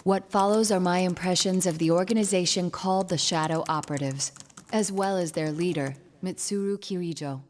What follows are my impressions of the organization called the Shadow Operatives, as well as their leader, Mitsuru Kirijo.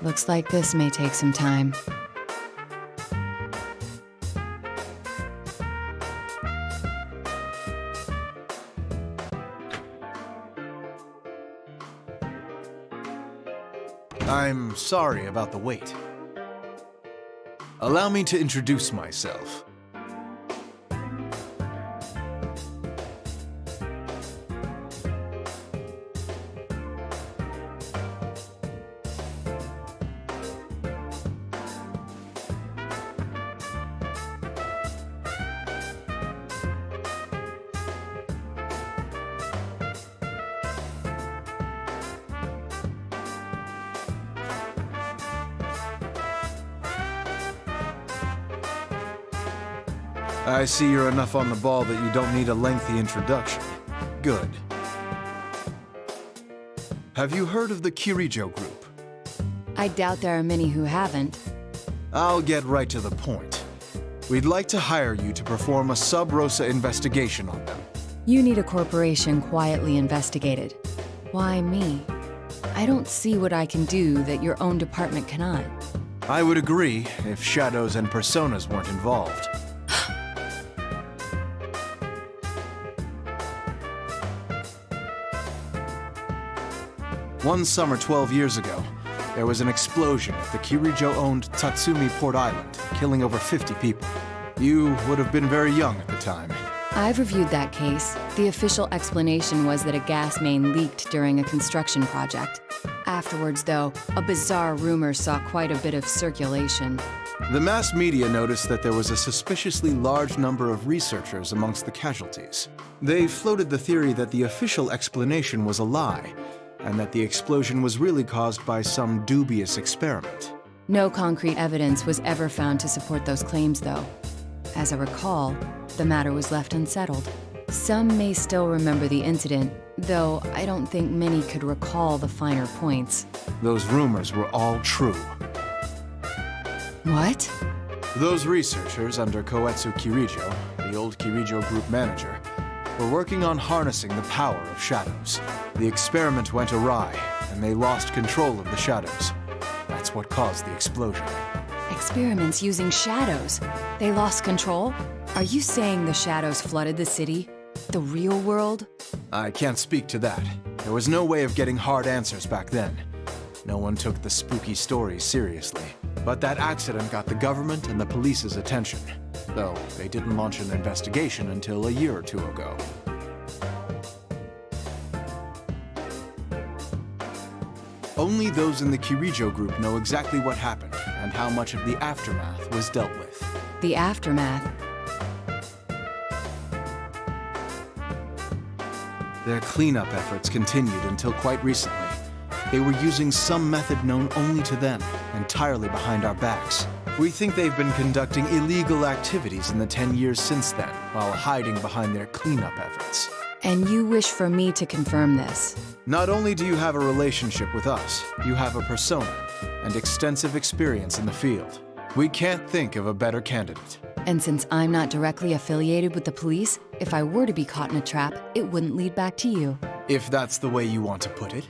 Looks like this may take some time. I'm sorry about the wait. Allow me to introduce myself. I see you're enough on the ball that you don't need a lengthy introduction. Good. Have you heard of the Kirijo Group? I doubt there are many who haven't. I'll get right to the point. We'd like to hire you to perform a sub-rosa investigation on them. You need a corporation quietly investigated. Why me? I don't see what I can do that your own department cannot. I would agree if shadows and personas weren't involved. One summer 12 years ago, there was an explosion at the Kirijo-owned Tatsumi Port Island, killing over 50 people. You would have been very young at the time. I've reviewed that case. The official explanation was that a gas main leaked during a construction project. Afterwards, though, a bizarre rumor saw quite a bit of circulation. The mass media noticed that there was a suspiciously large number of researchers amongst the casualties. They floated the theory that the official explanation was a lie, and that the explosion was really caused by some dubious experiment. No concrete evidence was ever found to support those claims, though. As I recall, the matter was left unsettled. Some may still remember the incident, though I don't think many could recall the finer points. Those rumors were all true. What? Those researchers under Koetsu Kirijo, the old Kirijo group manager, were working on harnessing the power of shadows. The experiment went awry, and they lost control of the shadows. That's what caused the explosion. Experiments using shadows. They lost control? Are you saying the shadows flooded the city? The real world? I can't speak to that. There was no way of getting hard answers back then. no one took the spooky stories seriously. But that accident got the government and the police's attention, though they didn't launch an investigation until a year or two ago. Only those in the Kirijo group know exactly what happened and how much of the aftermath was dealt with. The aftermath? Their cleanup efforts continued until quite recently. They were using some method known only to them, entirely behind our backs. We think they've been conducting illegal activities in the 10 years since then, while hiding behind their cleanup efforts. And you wish for me to confirm this? Not only do you have a relationship with us, you have a persona and extensive experience in the field. We can't think of a better candidate. And since I'm not directly affiliated with the police, if I were to be caught in a trap, it wouldn't lead back to you. If that's the way you want to put it.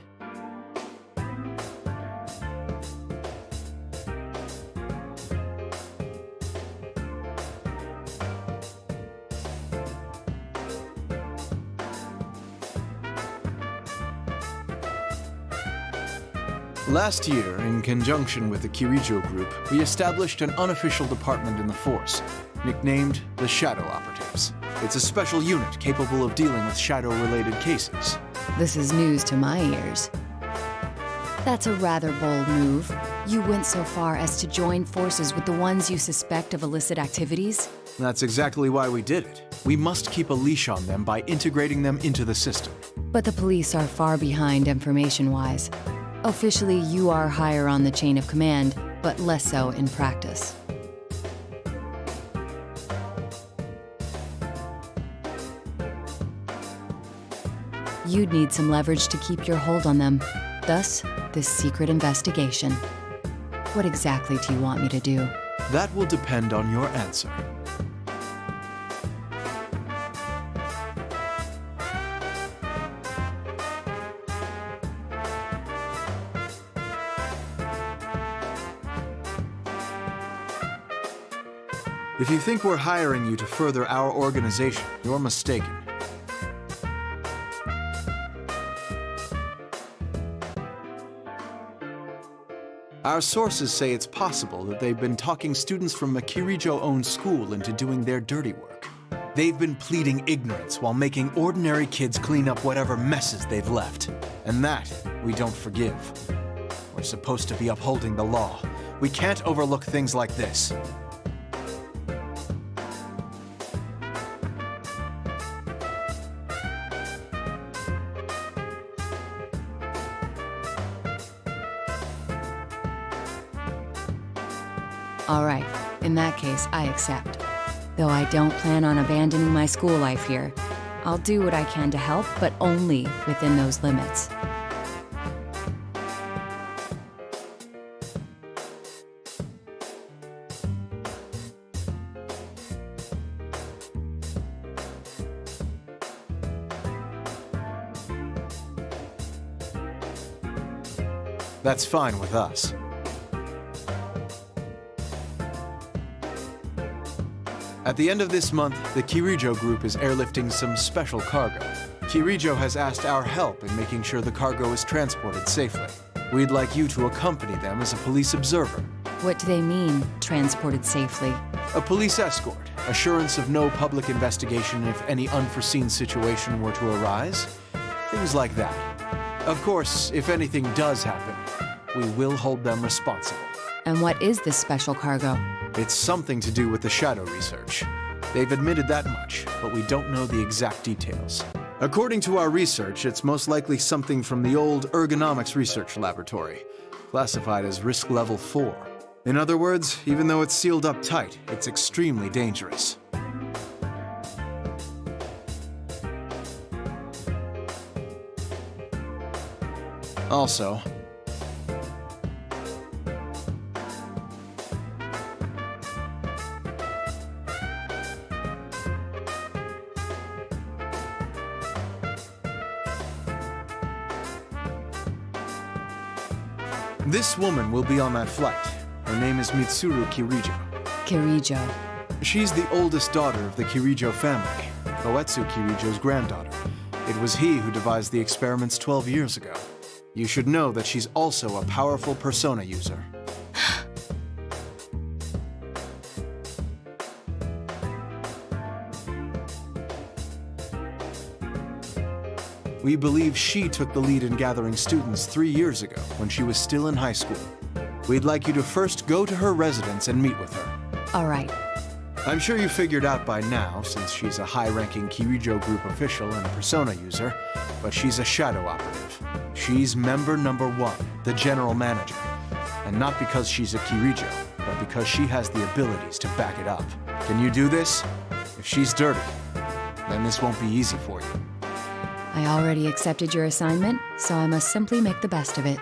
Last year, in conjunction with the Kirijo group, we established an unofficial department in the force, nicknamed the Shadow Operatives. It's a special unit capable of dealing with shadow-related cases. This is news to my ears. That's a rather bold move. You went so far as to join forces with the ones you suspect of illicit activities? That's exactly why we did it. We must keep a leash on them by integrating them into the system. But the police are far behind information-wise. Officially, you are higher on the chain of command, but less so in practice. You'd need some leverage to keep your hold on them. Thus, this secret investigation. What exactly do you want me to do? That will depend on your answer. If you think we're hiring you to further our organization, you're mistaken. Our sources say it's possible that they've been talking students from a Kirijo-owned school into doing their dirty work. They've been pleading ignorance while making ordinary kids clean up whatever messes they've left. And that, we don't forgive. We're supposed to be upholding the law. We can't overlook things like this. All right, in that case, I accept. Though I don't plan on abandoning my school life here. I'll do what I can to help, but only within those limits. That's fine with us. At the end of this month, the Kirijo group is airlifting some special cargo. Kirijo has asked our help in making sure the cargo is transported safely. We'd like you to accompany them as a police observer. What do they mean, transported safely? A police escort, assurance of no public investigation if any unforeseen situation were to arise. Things like that. Of course, if anything does happen, we will hold them responsible. And what is this special cargo? It's something to do with the shadow research. They've admitted that much, but we don't know the exact details. According to our research, it's most likely something from the old ergonomics research laboratory, classified as risk level 4. In other words, even though it's sealed up tight, it's extremely dangerous. Also, this woman will be on that flight. Her name is Mitsuru Kirijo. Kirijo. She's the oldest daughter of the Kirijo family, Koetsu Kirijo's granddaughter. It was he who devised the experiments 12 years ago. You should know that she's also a powerful persona user. We believe she took the lead in gathering students 3 years ago when she was still in high school. We'd like you to first go to her residence and meet with her. All right. I'm sure you figured out by now, since she's a high-ranking Kirijo Group official and persona user, but she's a shadow operative. She's member number 1, the general manager. And not because she's a Kirijo, but because she has the abilities to back it up. Can you do this? If she's dirty, then this won't be easy for you. I already accepted your assignment, so I must simply make the best of it.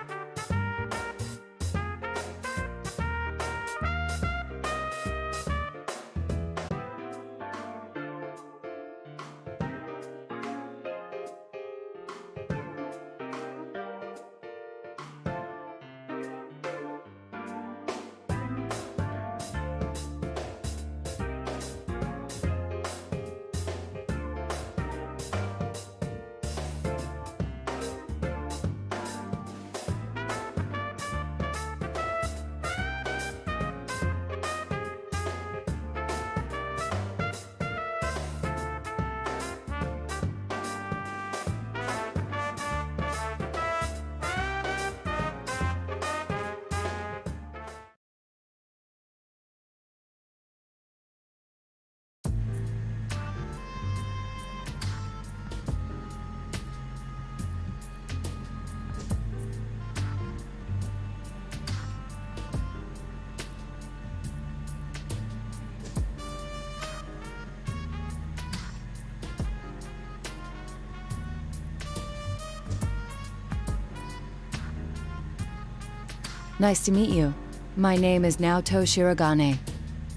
Nice to meet you. My name is Naoto Shirogane.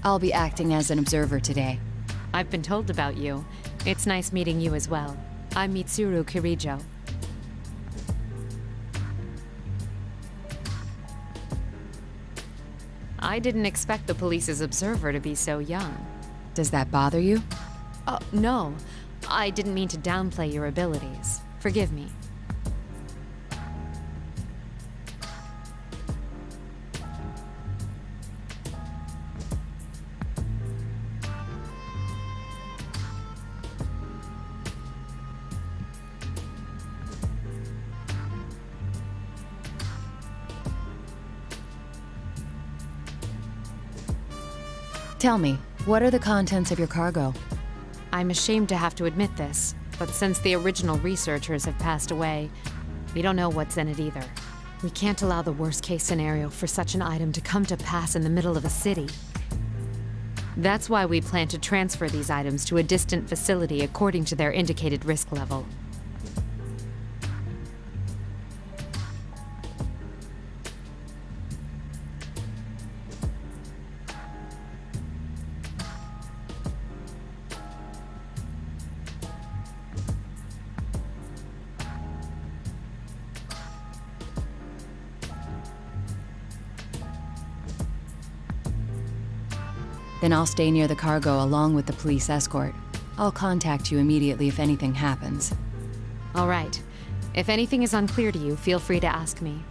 I'll be acting as an observer today. I've been told about you. It's nice meeting you as well. I'm Mitsuru Kirijo. I didn't expect the police's observer to be so young. Does that bother you? No. I didn't mean to downplay your abilities. Forgive me. Tell me, what are the contents of your cargo? I'm ashamed to have to admit this, but since the original researchers have passed away, we don't know what's in it either. We can't allow the worst-case scenario for such an item to come to pass in the middle of a city. That's why we plan to transfer these items to a distant facility according to their indicated risk level. Then I'll stay near the cargo along with the police escort. I'll contact you immediately if anything happens. All right. If anything is unclear to you, feel free to ask me.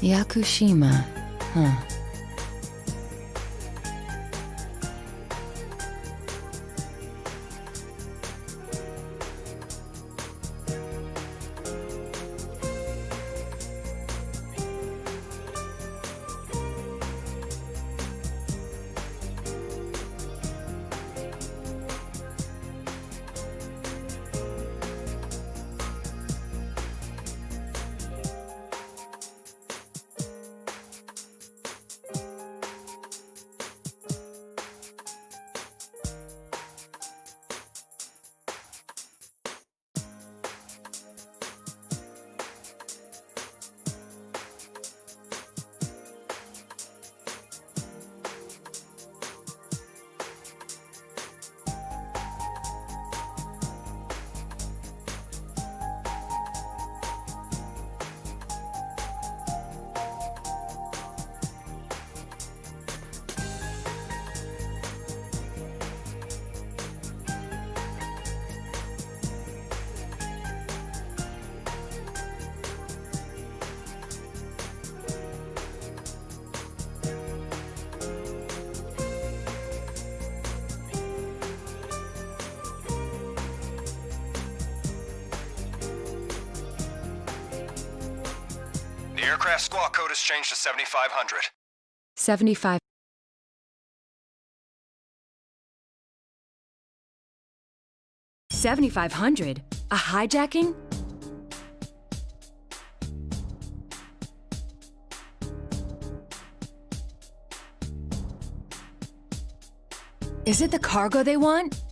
Yakushima, huh. The aircraft squawk code has changed to 7500. 75. $7,500? A hijacking? Is it the cargo they want?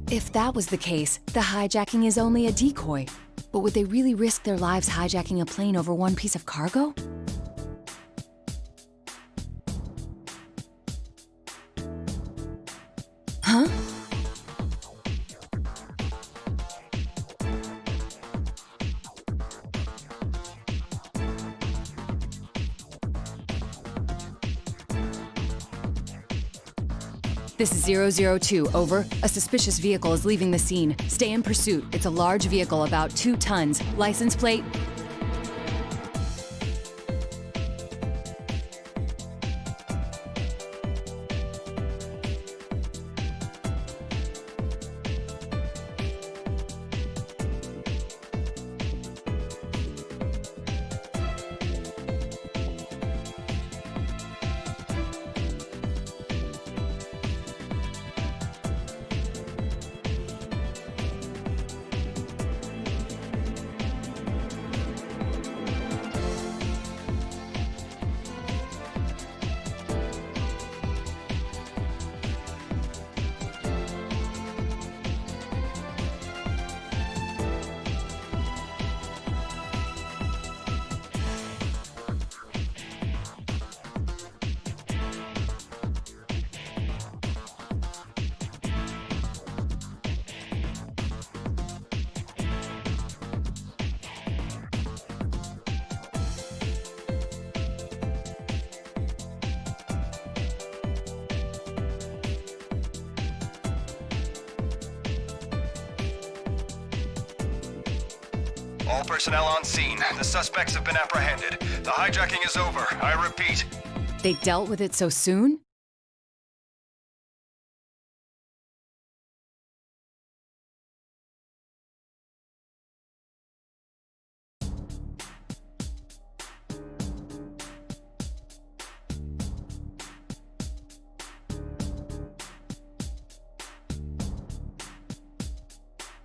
If that was the case, the hijacking is only a decoy. But would they really risk their lives hijacking a plane over one piece of cargo? Huh? This is 002, over. A suspicious vehicle is leaving the scene. Stay in pursuit. It's a large vehicle, about 2 tons. License plate? All personnel on scene. The suspects have been apprehended. The hijacking is over. I repeat. They dealt with it so soon?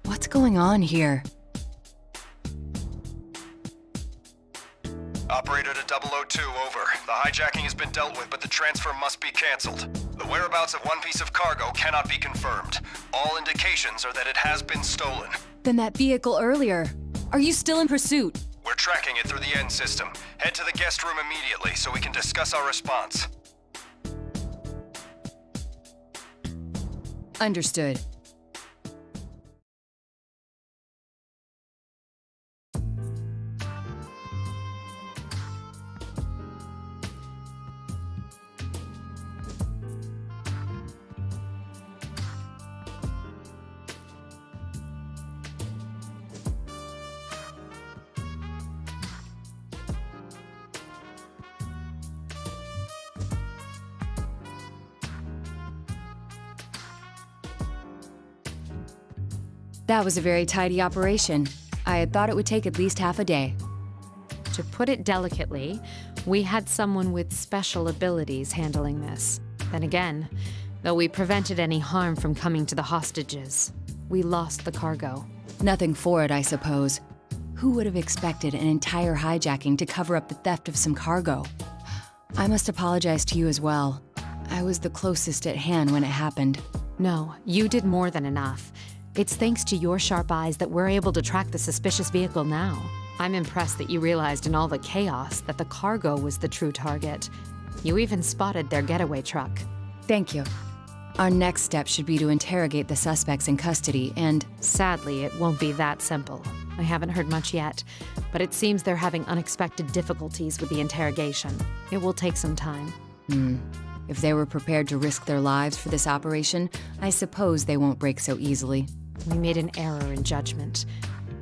What's going on here? Operator to 002, over. The hijacking has been dealt with, but the transfer must be canceled. The whereabouts of one piece of cargo cannot be confirmed. All indications are that it has been stolen. Then that vehicle earlier. Are you still in pursuit? We're tracking it through the N system. Head to the guest room immediately so we can discuss our response. Understood. That was a very tidy operation. I had thought it would take at least half a day. To put it delicately, we had someone with special abilities handling this. Then again, though we prevented any harm from coming to the hostages, we lost the cargo. Nothing for it, I suppose. Who would have expected an entire hijacking to cover up the theft of some cargo? I must apologize to you as well. I was the closest at hand when it happened. No, you did more than enough. It's thanks to your sharp eyes that we're able to track the suspicious vehicle now. I'm impressed that you realized in all the chaos that the cargo was the true target. You even spotted their getaway truck. Thank you. Our next step should be to interrogate the suspects in custody and... Sadly, it won't be that simple. I haven't heard much yet, but it seems they're having unexpected difficulties with the interrogation. It will take some time. If they were prepared to risk their lives for this operation, I suppose they won't break so easily. We made an error in judgment.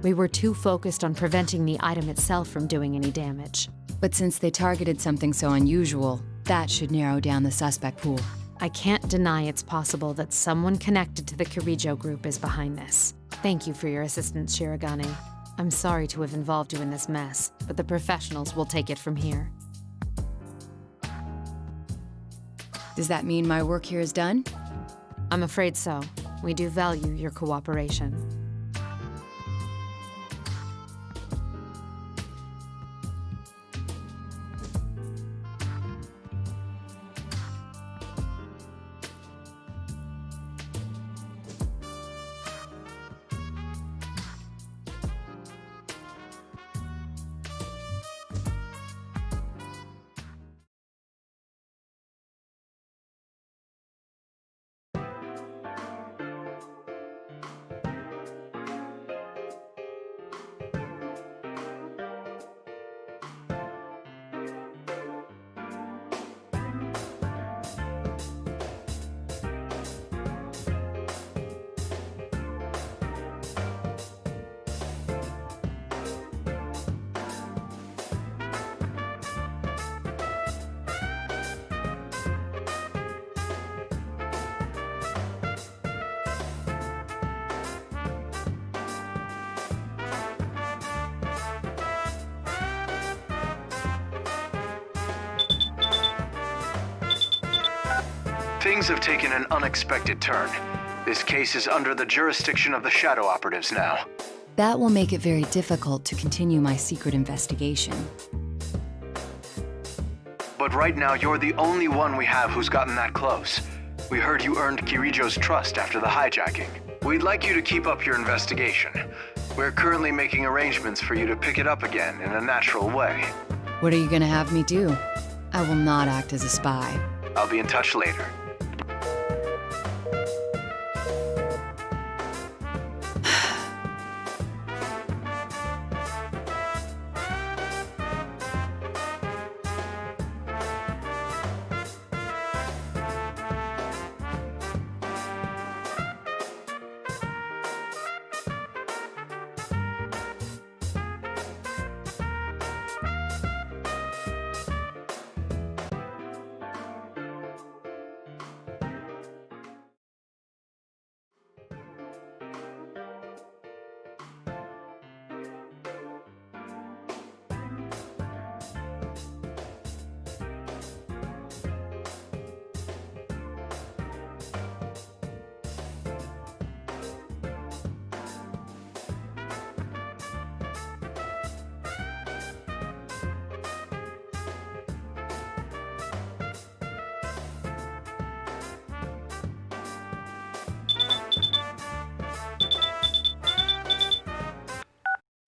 We were too focused on preventing the item itself from doing any damage. But since they targeted something so unusual, that should narrow down the suspect pool. I can't deny it's possible that someone connected to the Kirijo group is behind this. Thank you for your assistance, Shirogane. I'm sorry to have involved you in this mess, but the professionals will take it from here. Does that mean my work here is done? I'm afraid so. We do value your cooperation. Things have taken an unexpected turn. This case is under the jurisdiction of the Shadow Operatives now. That will make it very difficult to continue my secret investigation. But right now, you're the only one we have who's gotten that close. We heard you earned Kirijo's trust after the hijacking. We'd like you to keep up your investigation. We're currently making arrangements for you to pick it up again in a natural way. What are you gonna have me do? I will not act as a spy. I'll be in touch later.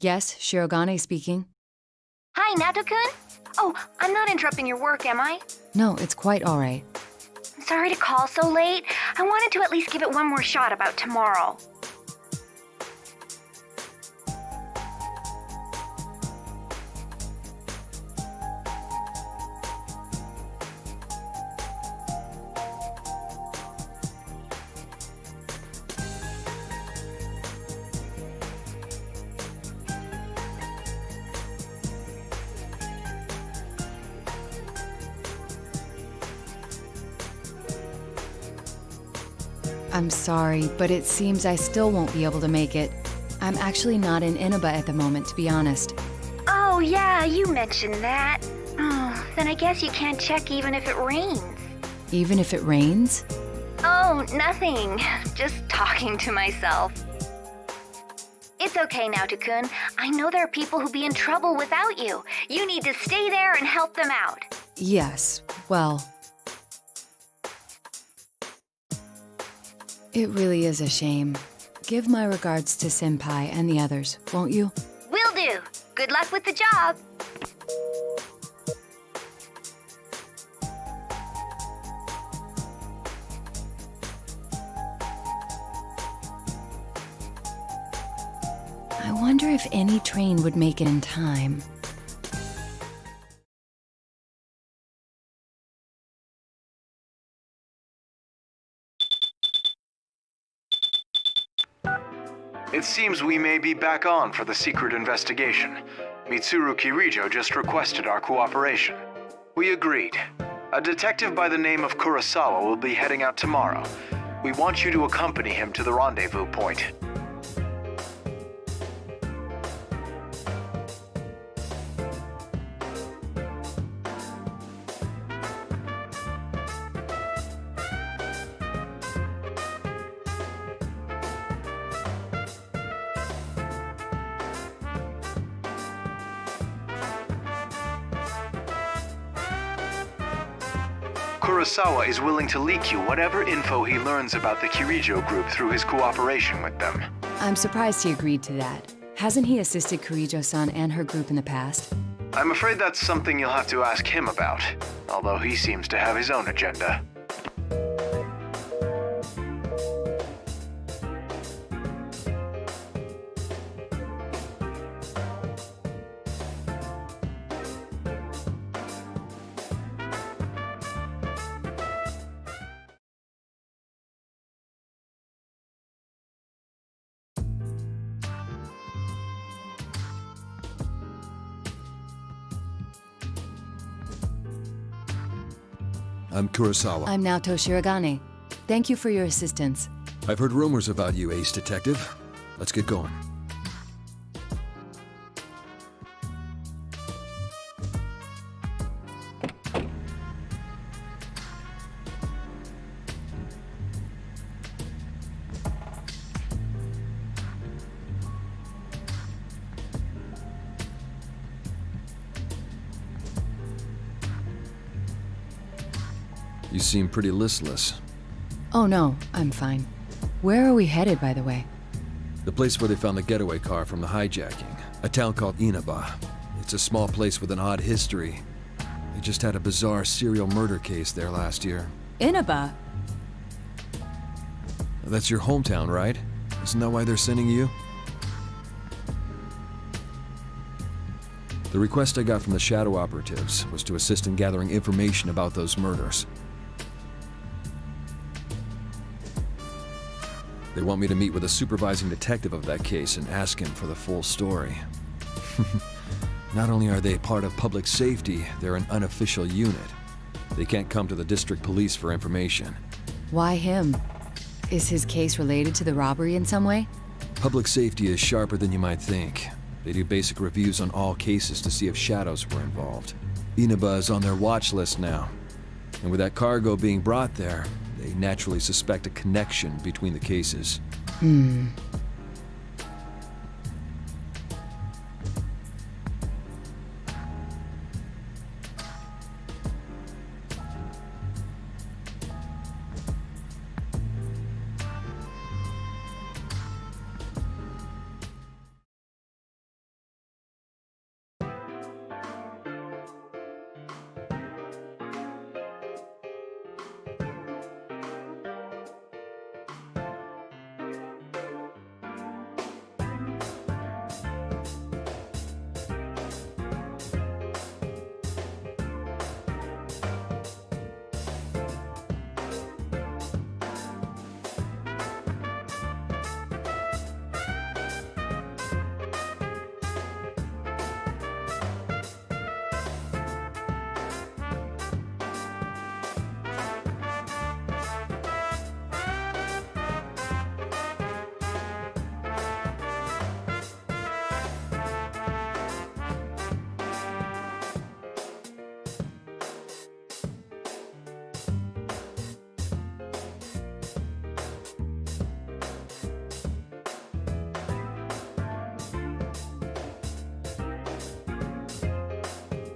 Yes, Shirogane speaking. Hi, Nato-kun? Oh, I'm not interrupting your work, am I? No, it's quite all right. Sorry to call so late. I wanted to at least give it one more shot about tomorrow. I'm sorry, but it seems I still won't be able to make it. I'm actually not in Inaba at the moment, to be honest. Oh, yeah, you mentioned that. Oh, then I guess you can't check even if it rains. Even if it rains? Oh, nothing. Just talking to myself. It's okay, Nato-kun. I know there are people who'd be in trouble without you. You need to stay there and help them out. Yes, well... It really is a shame. Give my regards to Senpai and the others, won't you? Will do. Good luck with the job. wonder if any train would make it in time. It seems we may be back on for the secret investigation. Mitsuru Kirijo just requested our cooperation. We agreed. A detective by the name of Kurosawa will be heading out tomorrow. We want you to accompany him to the rendezvous point. Kurosawa is willing to leak you whatever info he learns about the Kirijo group through his cooperation with them. I'm surprised he agreed to that. Hasn't he assisted Kirijo-san and her group in the past? I'm afraid that's something you'll have to ask him about, although he seems to have his own agenda. I'm Kurosawa. I'm Naoto Shiragane. Thank you for your assistance. I've heard rumors about you, Ace Detective. Let's get going. You seem pretty listless. Oh no, I'm fine. Where are we headed, by the way? The place where they found the getaway car from the hijacking. A town called Inaba. It's a small place with an odd history. They just had a bizarre serial murder case there last year. Inaba? That's your hometown, right? Isn't that why they're sending you? The request I got from the Shadow Operatives was to assist in gathering information about those murders. They want me to meet with a supervising detective of that case and ask him for the full story. Not only are they part of public safety, they're an unofficial unit. They can't come to the district police for information. Why him? Is his case related to the robbery in some way? Public safety is sharper than you might think. They do basic reviews on all cases to see if shadows were involved. Inaba is on their watch list now. And with that cargo being brought there, they naturally suspect a connection between the cases.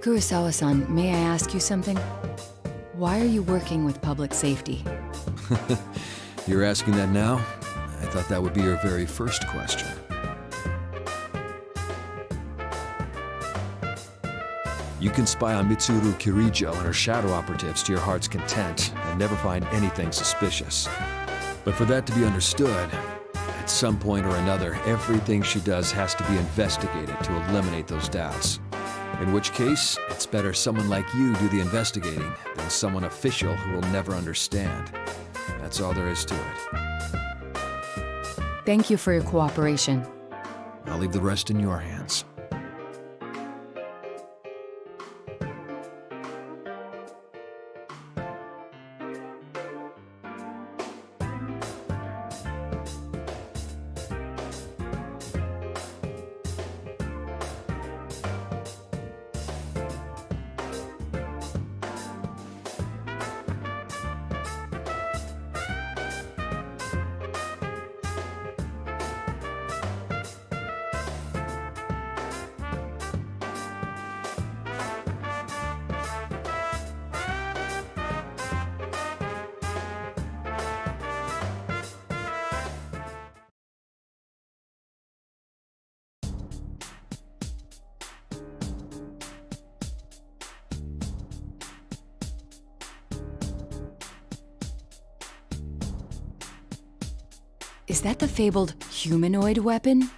Kurosawa-san, may I ask you something? Why are you working with public safety? You're asking that now? I thought that would be your very first question. You can spy on Mitsuru Kirijo and her shadow operatives to your heart's content and never find anything suspicious. But for that to be understood, I At some point or another, everything she does has to be investigated to eliminate those doubts. In which case, it's better someone like you do the investigating than someone official who will never understand. That's all there is to it. Thank you for your cooperation. I'll leave the rest in your hands. Is that the fabled humanoid weapon?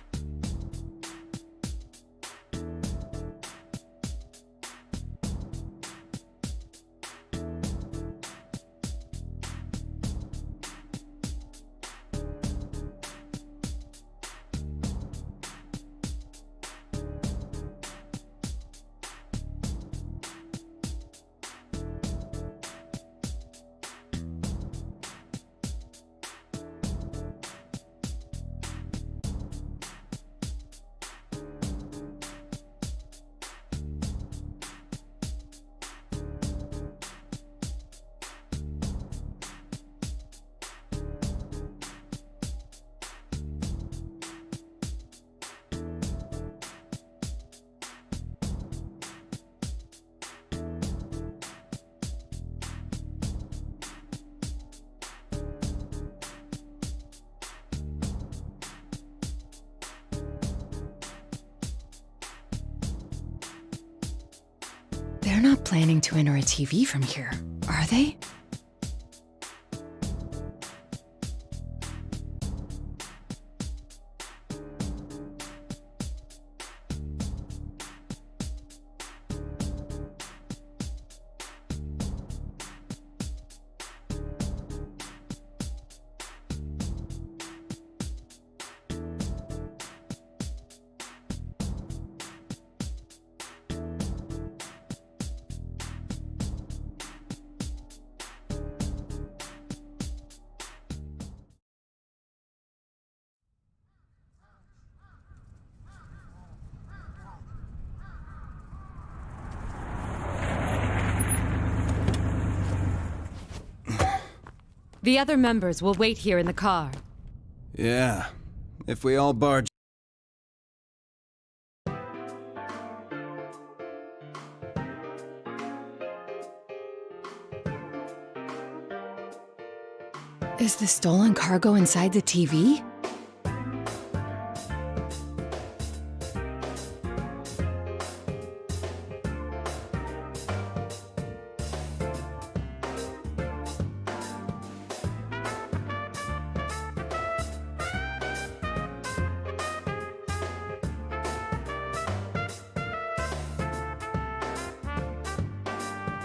They're not planning to enter a TV from here, are they? The other members will wait here in the car. Yeah, if we all barge. Is the stolen cargo inside the TV?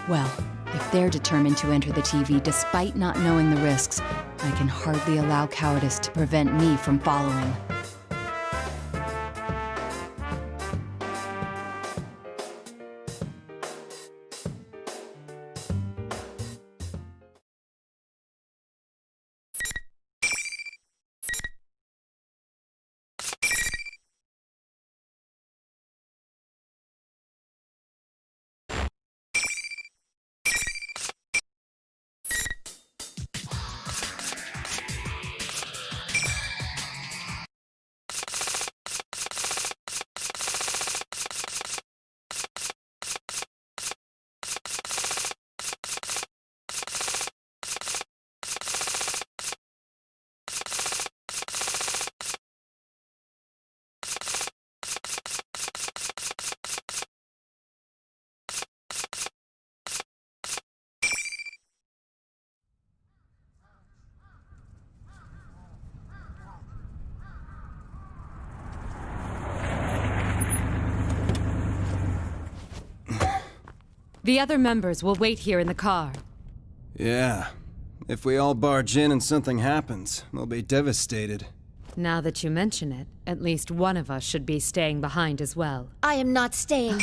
Well, if they're determined to enter the TV despite not knowing the risks, I can hardly allow cowardice to prevent me from following. The other members will wait here in the car. Yeah. If we all barge in and something happens, they'll be devastated. Now that you mention it, at least one of us should be staying behind as well. I am not staying.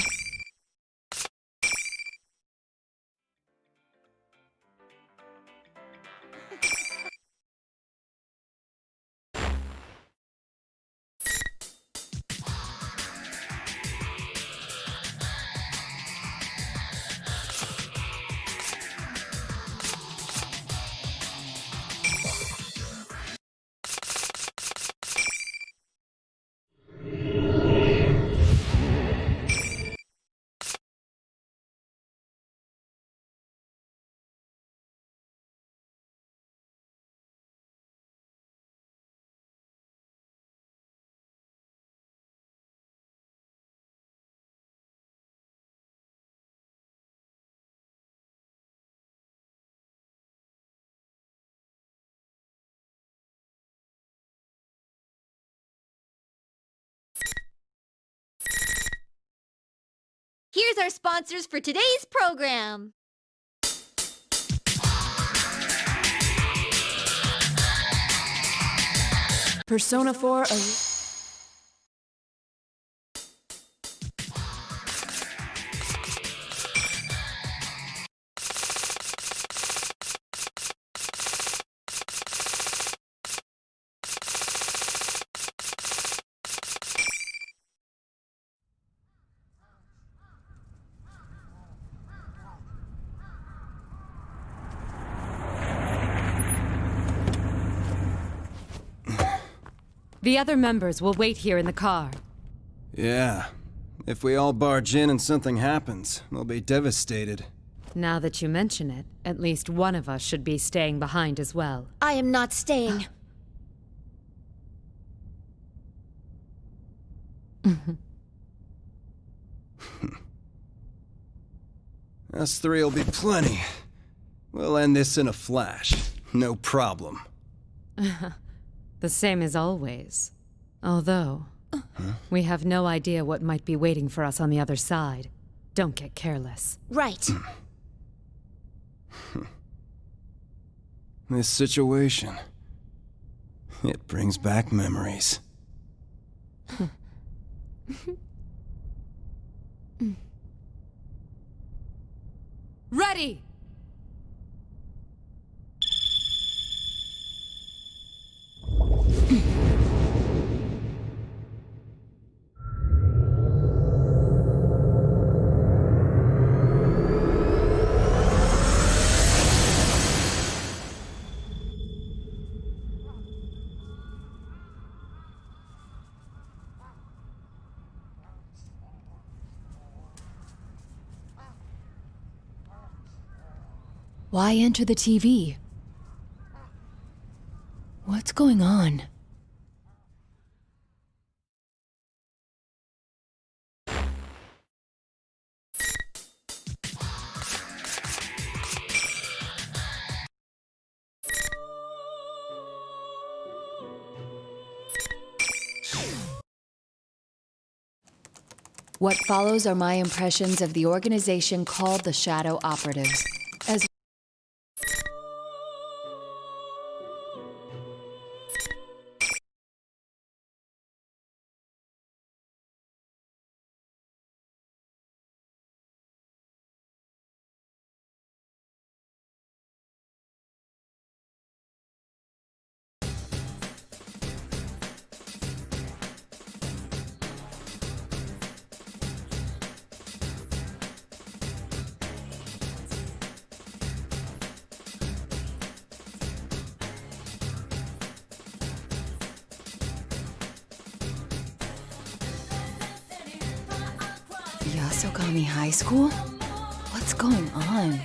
Here's our sponsors for today's program. Persona 4 The other members will wait here in the car. Yeah. If we all barge in and something happens, they'll be devastated. Now that you mention it, at least one of us should be staying behind as well. I am not staying. Us three will be plenty. We'll end this in a flash. No problem. The same as always. Although, we have no idea what might be waiting for us on the other side. Don't get careless. Right. This situation, it brings back memories. Ready! Why enter the TV? What's going on? What follows are my impressions of the organization called the Shadow Operatives. As Yasogami High School? What's going on?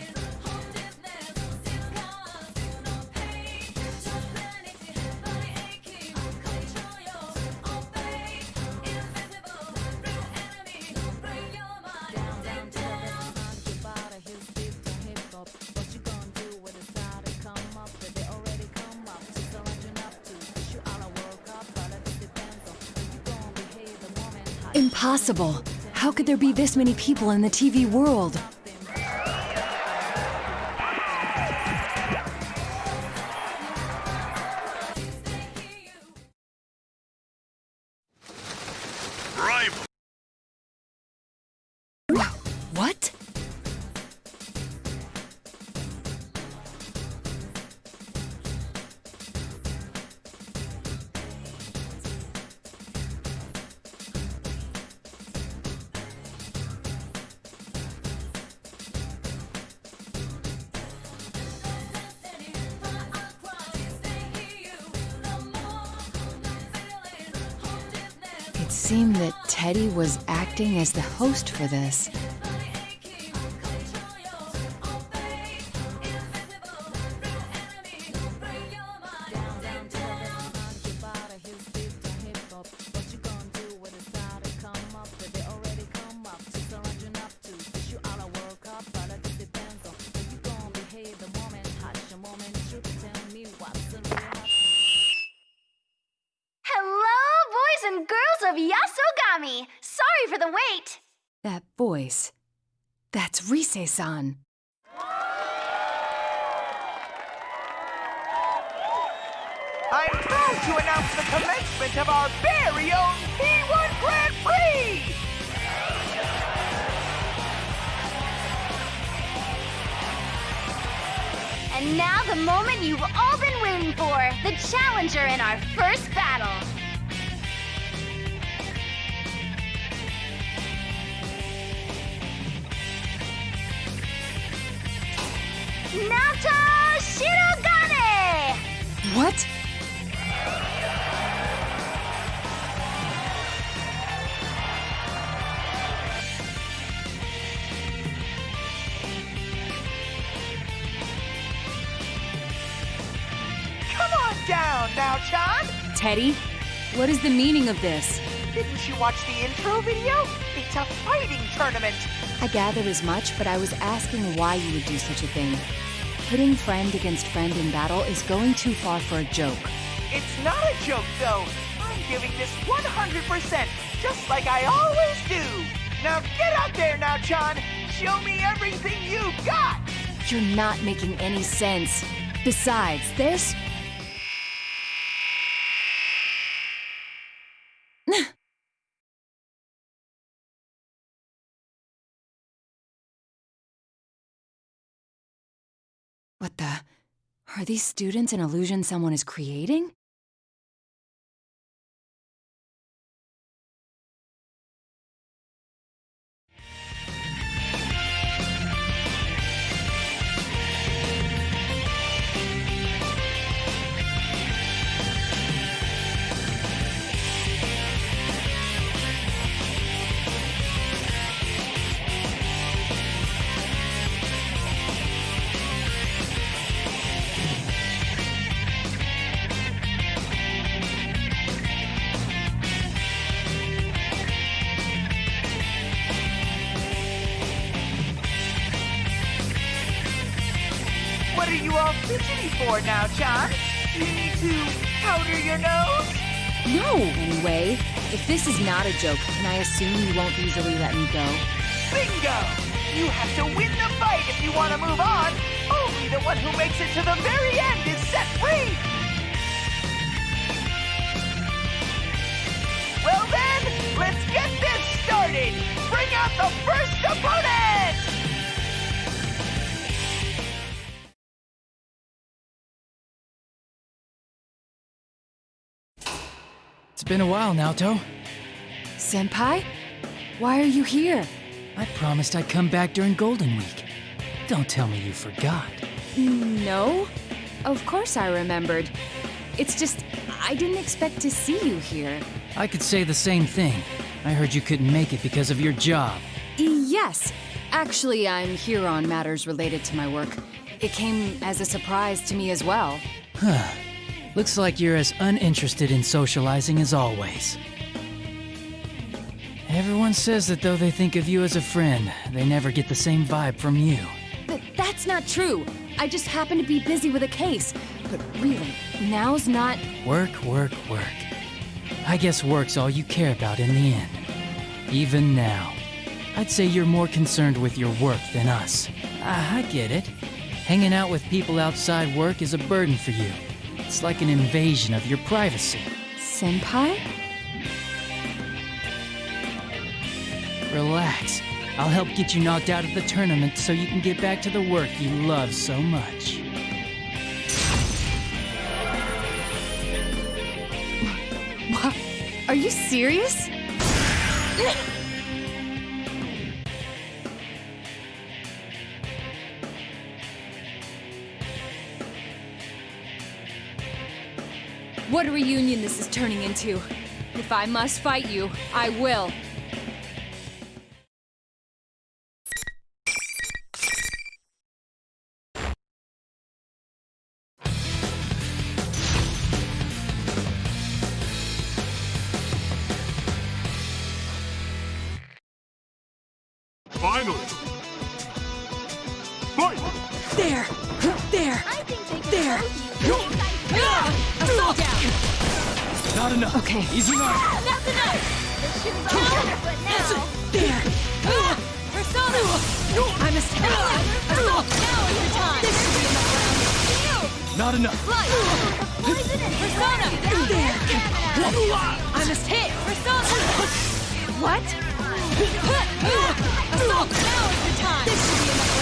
Impossible! How could there be this many people in the TV world? It seemed that Teddy was acting as the host for this. Hello, boys and girls of Yasogami! Sorry for the wait! That voice. That's Rise-san. I'm proud to announce the commencement of our very own P1 Grand Prix! And now the moment you've all been waiting for, the challenger in our first battle. Naoto Shirogane! What? Come on down now, Chan! Teddy? What is the meaning of this? Didn't you watch the intro video? It's a fighting tournament! I gathered as much, but I was asking why you would do such a thing. Pitting friend against friend in battle is going too far for a joke. It's not a joke, though. I'm giving this 100%, just like I always do. Now get out there now, Chan. Show me everything you got. You're not making any sense. Besides, there's... What the... Are these students an illusion someone is creating? What are you all fidgety for now, Chan? You need to powder your nose? No! Anyway, if this is not a joke, can I assume you won't easily let me go? Bingo! You have to win the fight if you want to move on. Only the one who makes it to the very end is set free! Well then, let's get this started! Bring out the first opponent! It's been a while, Naoto. Senpai? Why are you here? I promised I'd come back during Golden Week. Don't tell me you forgot. No? Of course I remembered. It's just, I didn't expect to see you here. I could say the same thing. I heard you couldn't make it because of your job. Yes. Actually, I'm here on matters related to my work. It came as a surprise to me as well. Huh. Looks like you're as uninterested in socializing as always. Everyone says that though they think of you as a friend, they never get the same vibe from you. That's not true. I just happen to be busy with a case. But really, now's not... Work, work, work. I guess work's all you care about in the end. Even now. I'd say you're more concerned with your work than us. I get it. Hanging out with people outside work is a burden for you. It's like an invasion of your privacy. Senpai? Relax. I'll help get you knocked out of the tournament so you can get back to the work you love so much. What? Are you serious? What a reunion this is turning into. If I must fight you, I will. Finally! Fight! There! There! I think they There! Assault down! Not enough. Okay. Easy now. That's enough! This shouldn't be over, but now... There! Persona! I must Assault! Now is the time! This should be enough. Not enough. Blood! Poison and Persona! There! I must hit! Persona! What? Assault! Now is the time! This should be enough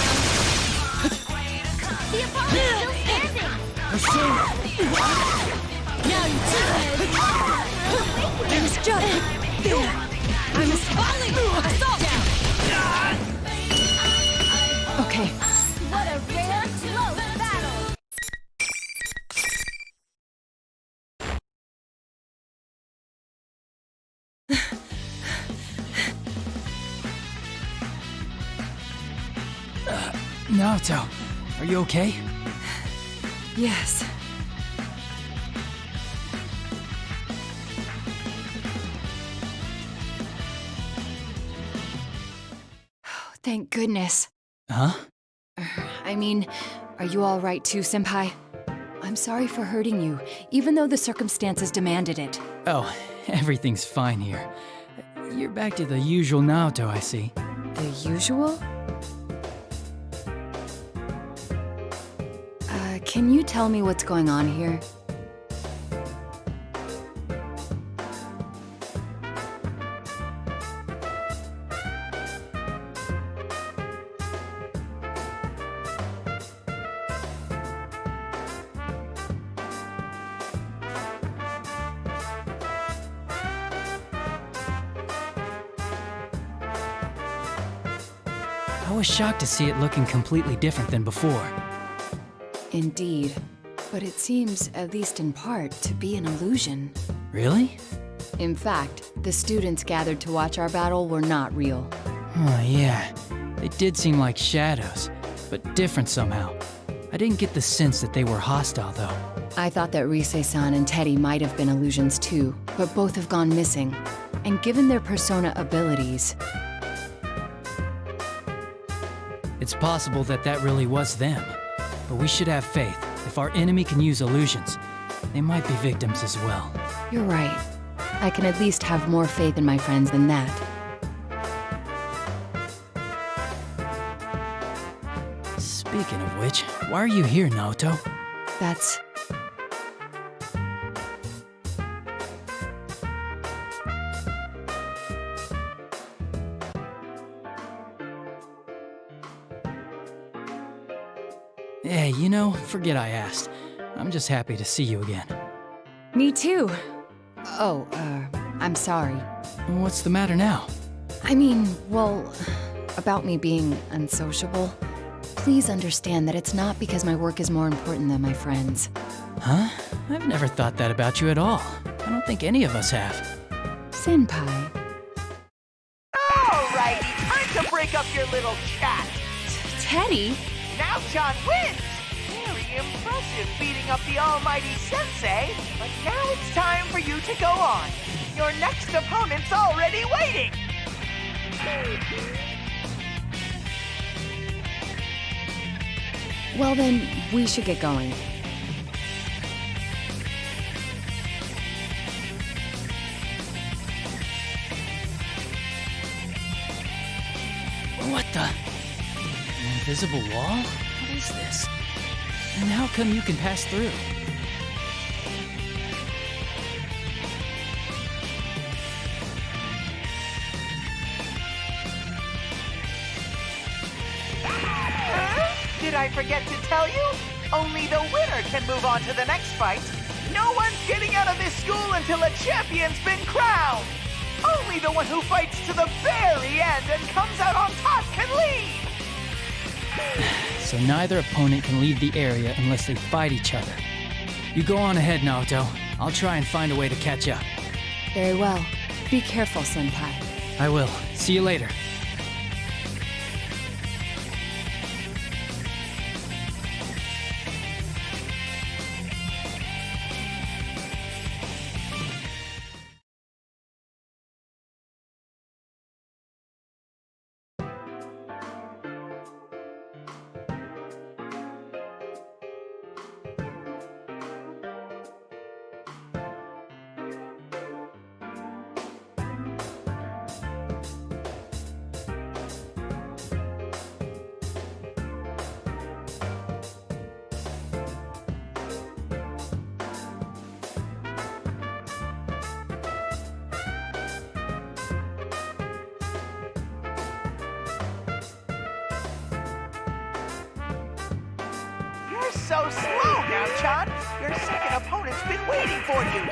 rounds. The opponent is still standing! Persona. Now you two I must jump! There! I must volley! Assault! Down! Okay. What a rare, close battle! Naoto, are you okay? Yes. Thank goodness. Huh? I mean, are you all right too, Senpai? I'm sorry for hurting you, even though the circumstances demanded it. Oh, everything's fine here. You're back to the usual Naoto, I see. The usual? Can you tell me what's going on here? I was shocked to see it looking completely different than before. Indeed. But it seems, at least in part, to be an illusion. Really? In fact, the students gathered to watch our battle were not real. Oh, yeah. They did seem like shadows, but different somehow. I didn't get the sense that they were hostile, though. I thought that Rise-san and Teddy might have been illusions too, but both have gone missing. And given their persona abilities... It's possible that that really was them. But we should have faith. If our enemy can use illusions, they might be victims as well. You're right. I can at least have more faith in my friends than that. Speaking of which, why are you here, Naoto? That's... Hey, you know, forget I asked. I'm just happy to see you again. Me too. Oh, I'm sorry. What's the matter now? I mean, well, about me being unsociable. Please understand that it's not because my work is more important than my friends. Huh? I've never thought that about you at all. I don't think any of us have. Senpai. Alrighty, time to break up your little chat. Teddy? Now John wins! Very impressive beating up the almighty sensei, but now it's time for you to go on. Your next opponent's already waiting! Well then, we should get going. What the? An invisible wall? What is this? And how come you can pass through? Did I forget to tell you? Only the winner can move on to the next fight. No one's getting out of this school until a champion's been crowned. Only the one who fights to the very end and comes out on top can leave. So neither opponent can leave the area unless they fight each other. You go on ahead, Naoto. I'll try and find a way to catch up. Very well. Be careful, Senpai. I will. See you later. You're so slow now, Chan. Your second opponent's been waiting for you.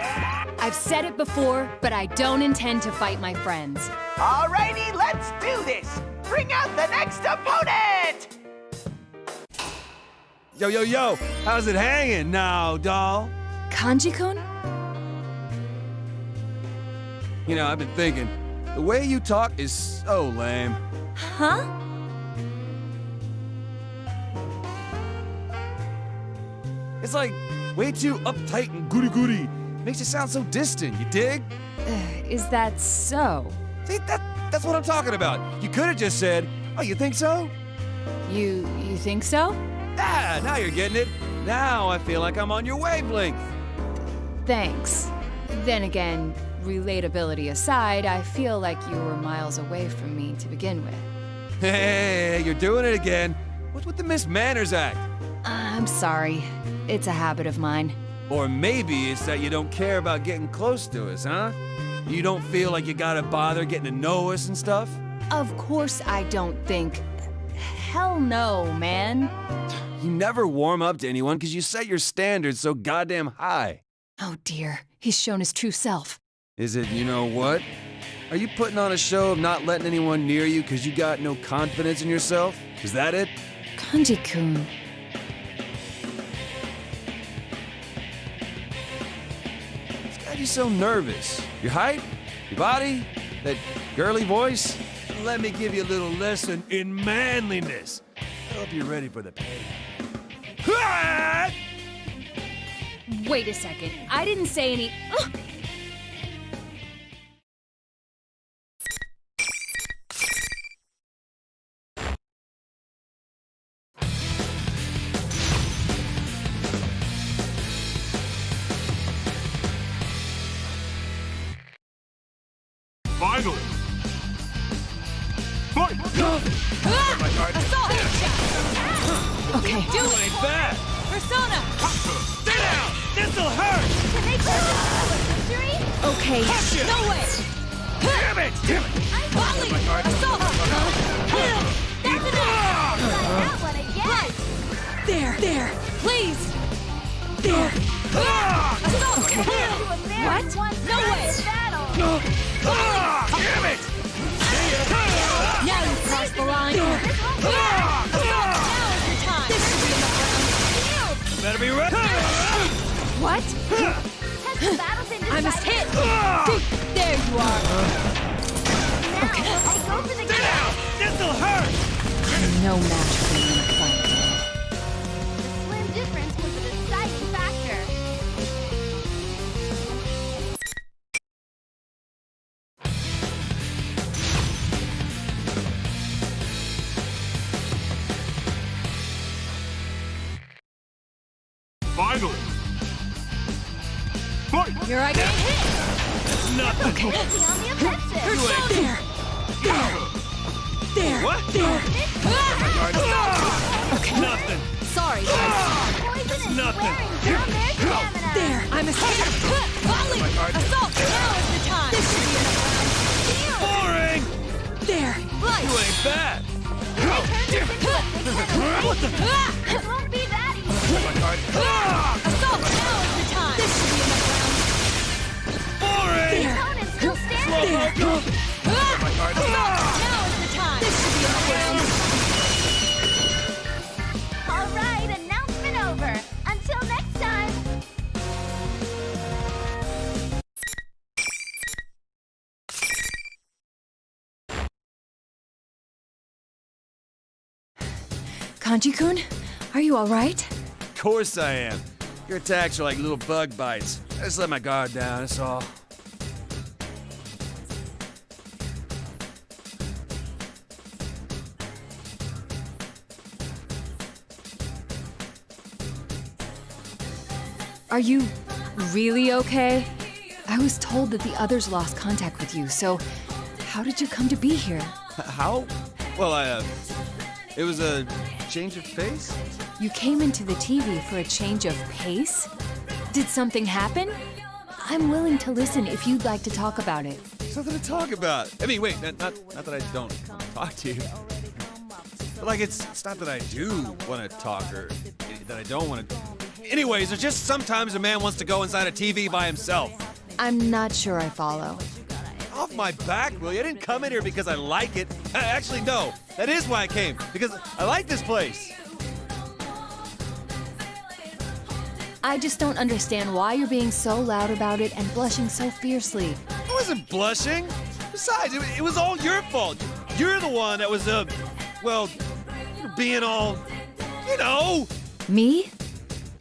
I've said it before, but I don't intend to fight my friends. Alrighty, let's do this. Bring out the next opponent! Yo, how's it hanging now, doll? Kanji-kun? You know, I've been thinking, the way you talk is so lame. Huh? It's like way too uptight and goody-goody. Makes you sound so distant, you dig? Is that so? See, that's what I'm talking about. You could have just said, oh, you think so? You think so? Ah, now you're getting it. Now I feel like I'm on your wavelength. Thanks. Then again, relatability aside, I feel like you were miles away from me to begin with. Hey, you're doing it again. What's with the Miss Manners act? I'm sorry. It's a habit of mine. Or maybe it's that you don't care about getting close to us, huh? You don't feel like you gotta bother getting to know us and stuff? Of course I don't think. Hell no, man. You never warm up to anyone because you set your standards so goddamn high. Oh dear, he's shown his true self. Is it, you know what? Are you putting on a show of not letting anyone near you because you got no confidence in yourself? Is that it? Kanji-kun. What's got you so nervous? Your height? Your body? That girly voice? Let me give you a little lesson in manliness. I hope you're ready for the pain. Wait a second, I didn't say any. Ugh! Finally! Fight! Okay. Do it! Ain't bad! Persona! Stay down! This'll hurt! Can they turn this into a victory? Okay. Gotcha! No way! Damn it! Damn it! Volley! Assault! That's enough! That one again! There! Please! There! Assault! What? No way! Damn it! Now you crossed the line! Assault! Now is your time! This should be enough rounds! Better be ready! What? I must hit! There you are! I go for the Stay down! This'll hurt! I'm no match for you in a fight. The slim difference was a deciding factor. Finally! Fight! Here I get hit! That's nothing! Be on the offensive! Persona! There! What? Okay. Nothing! Sorry, poison is nothing. wearing down their stamina! There! I'm a hit! Volley! Assault! Now is the time! This should be enough rounds! Boring! There! Light! You ain't bad! What the? It won't be that easy! Assault! Now is the time! This should be enough rounds! Boring! The opponent's still standing! Assault! Now is the time! This should be enough rounds! All right, announcement over. Until next time. Kanji-kun, are you all right? Of course I am. Your attacks are like little bug bites. I just let my guard down, that's all. Are you really okay? I was told that the others lost contact with you, so how did you come to be here? How? Well, it was a change of pace? You came into the TV for a change of pace? Did something happen? I'm willing to listen if you'd like to talk about it. Something to talk about. I mean, wait, not that I don't talk to you. But like, it's not that I do want to talk or that I don't want to. Anyways, there's just sometimes a man wants to go inside a TV by himself. I'm not sure I follow. Off my back, will you? I didn't come in here because I like it. Actually, no. That is why I came. Because I like this place. I just don't understand why you're being so loud about it and blushing so fiercely. I wasn't blushing. Besides, it was all your fault. You're the one that was, well, being all, you know. Me?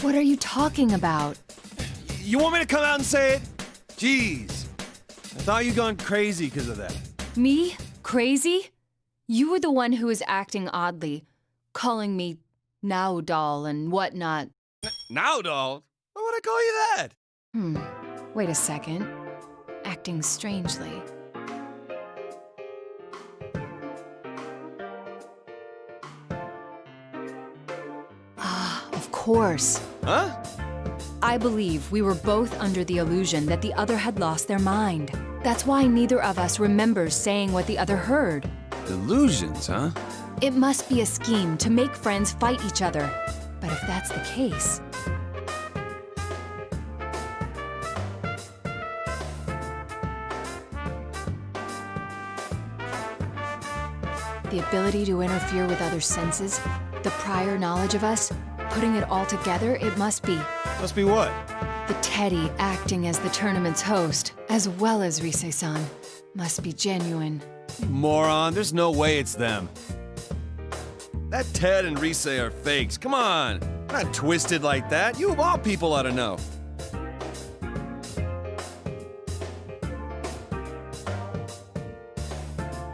What are you talking about? You want me to come out and say it? Jeez. I thought you'd gone crazy because of that. Me? Crazy? You were the one who was acting oddly, calling me now doll and whatnot. Now, doll? Why would I call you that? Wait a second. Acting strangely. Ah, of course. Huh? I believe we were both under the illusion that the other had lost their mind. That's why neither of us remembers saying what the other heard. Illusions, huh? It must be a scheme to make friends fight each other. But if that's the case... The ability to interfere with other senses, the prior knowledge of us, putting it all together, it must be... Must be what? The Teddy acting as the tournament's host, as well as Rise-san. Must be genuine. Moron, there's no way it's them. That Ted and Rise are fakes. Come on. They're not twisted like that. You of all people ought to know.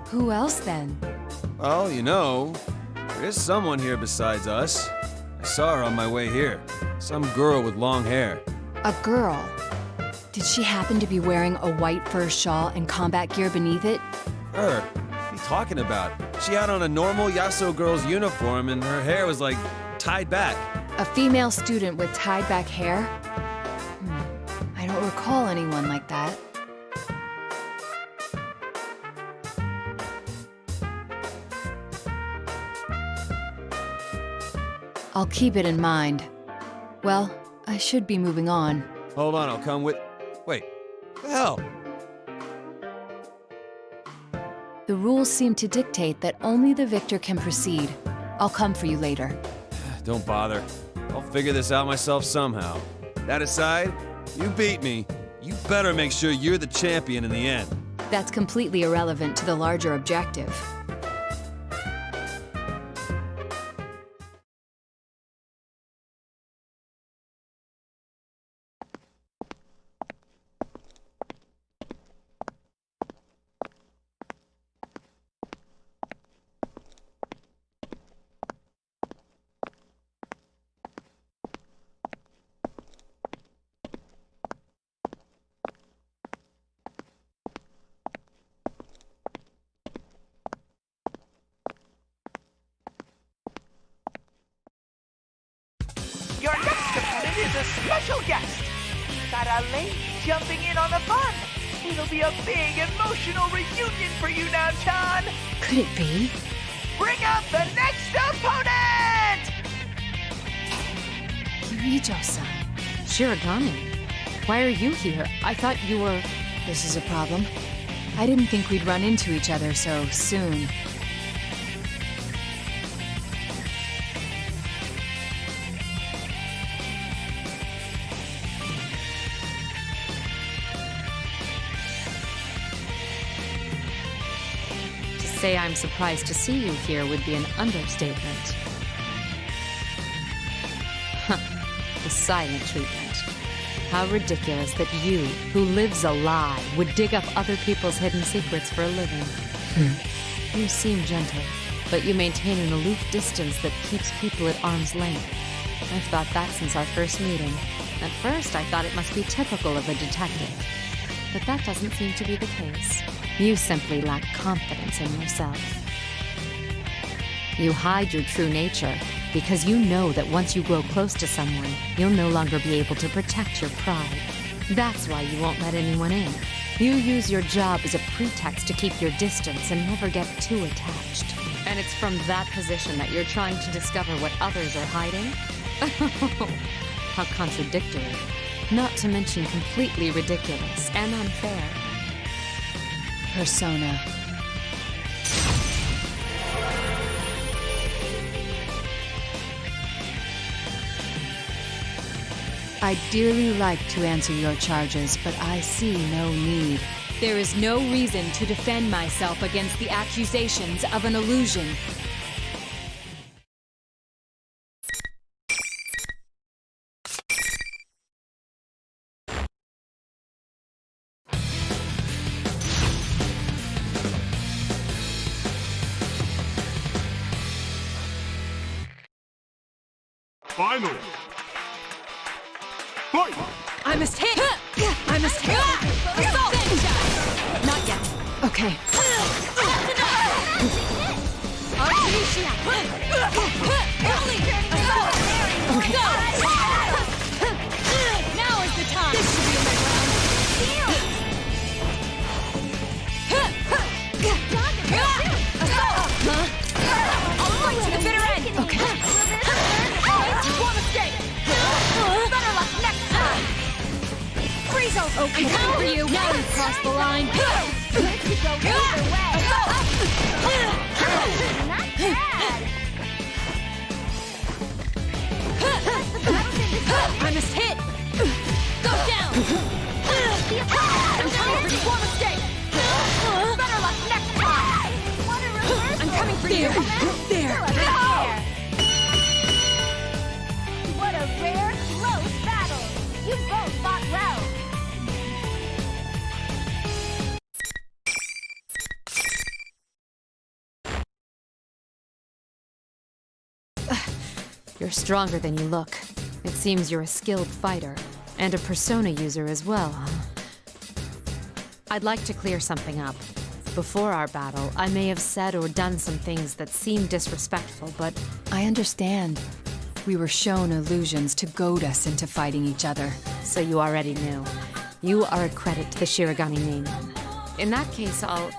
Who else then? Well, you know, there is someone here besides us. I saw her on my way here. Some girl with long hair. A girl? Did she happen to be wearing a white fur shawl and combat gear beneath it? Her? What are you talking about? She had on a normal Yaso girl's uniform and her hair was like tied back. A female student with tied back hair? I don't recall anyone like that. I'll keep it in mind. Well, I should be moving on. Hold on, I'll come with... Wait, what the hell? The rules seem to dictate that only the victor can proceed. I'll come for you later. Don't bother. I'll figure this out myself somehow. That aside, you beat me. You better make sure you're the champion in the end. That's completely irrelevant to the larger objective. Your next opponent is a special guest. Got a lady jumping in on the fun. It'll be a big emotional reunion for you now, Chan. Could it be? Bring out the next opponent! Kirijo-san. Shiragami, why are you here? I thought you were... This is a problem. I didn't think we'd run into each other so soon. To say I'm surprised to see you here would be an understatement. The silent treatment. How ridiculous that you, who lives a lie, would dig up other people's hidden secrets for a living. You seem gentle, but you maintain an aloof distance that keeps people at arm's length. I've thought that since our first meeting. At first, I thought it must be typical of a detective. But that doesn't seem to be the case. You simply lack confidence in yourself. You hide your true nature because you know that once you grow close to someone, you'll no longer be able to protect your pride. That's why you won't let anyone in. You use your job as a pretext to keep your distance and never get too attached. And it's from that position that you're trying to discover what others are hiding? How contradictory. Not to mention completely ridiculous and unfair. Persona. I'd dearly like to answer your charges, but I see no need. There is no reason to defend myself against the accusations of an illusion. Final. Fight! I must hit! I must hit! Assault! Not yet. Okay. Artemisia! Early! Assault! Go! Now is the time! This should be in my ground. Assault! I'll fight to the bitter end! Okay. One escape! Better luck next time! Freeze over! Okay. I'm coming for you! Now you've crossed the line! This could go either way. Not bad. I must hit! Go down! I'm coming for you! One escape! Better luck next time! I'm coming for you! There! What a rare, close battle. You both fought well. You're stronger than you look. It seems you're a skilled fighter, and a persona user as well, huh? I'd like to clear something up. Before our battle, I may have said or done some things that seemed disrespectful, but I understand. We were shown illusions to goad us into fighting each other. so you already knew. You are a credit to the Shirogane name. In that case, I'm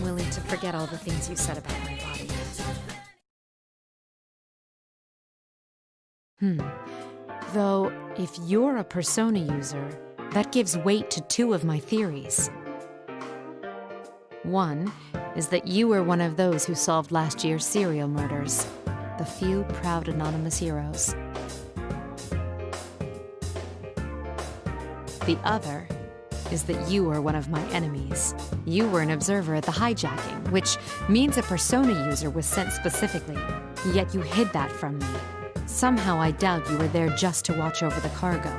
willing to forget all the things you said about my body. Though, if you're a persona user, that gives weight to two of my theories. One is that you were one of those who solved last year's serial murders, the few proud anonymous heroes. The other is that you are one of my enemies. You were an observer at the hijacking, which means a persona user was sent specifically, yet you hid that from me. Somehow I doubt you were there just to watch over the cargo.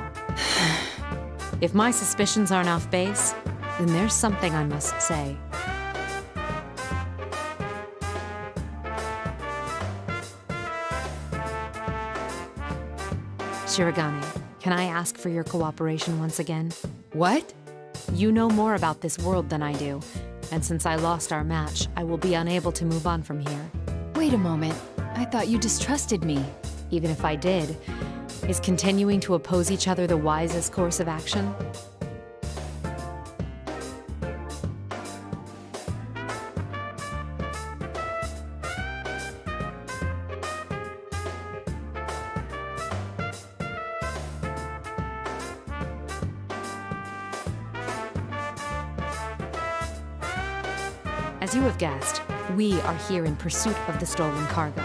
If my suspicions aren't off base, then there's something I must say. Shirogane, can I ask for your cooperation once again? What? You know more about this world than I do, and since I lost our match, I will be unable to move on from here. Wait a moment. I thought you distrusted me. Even if I did, is continuing to oppose each other the wisest course of action? As you have guessed, we are here in pursuit of the stolen cargo.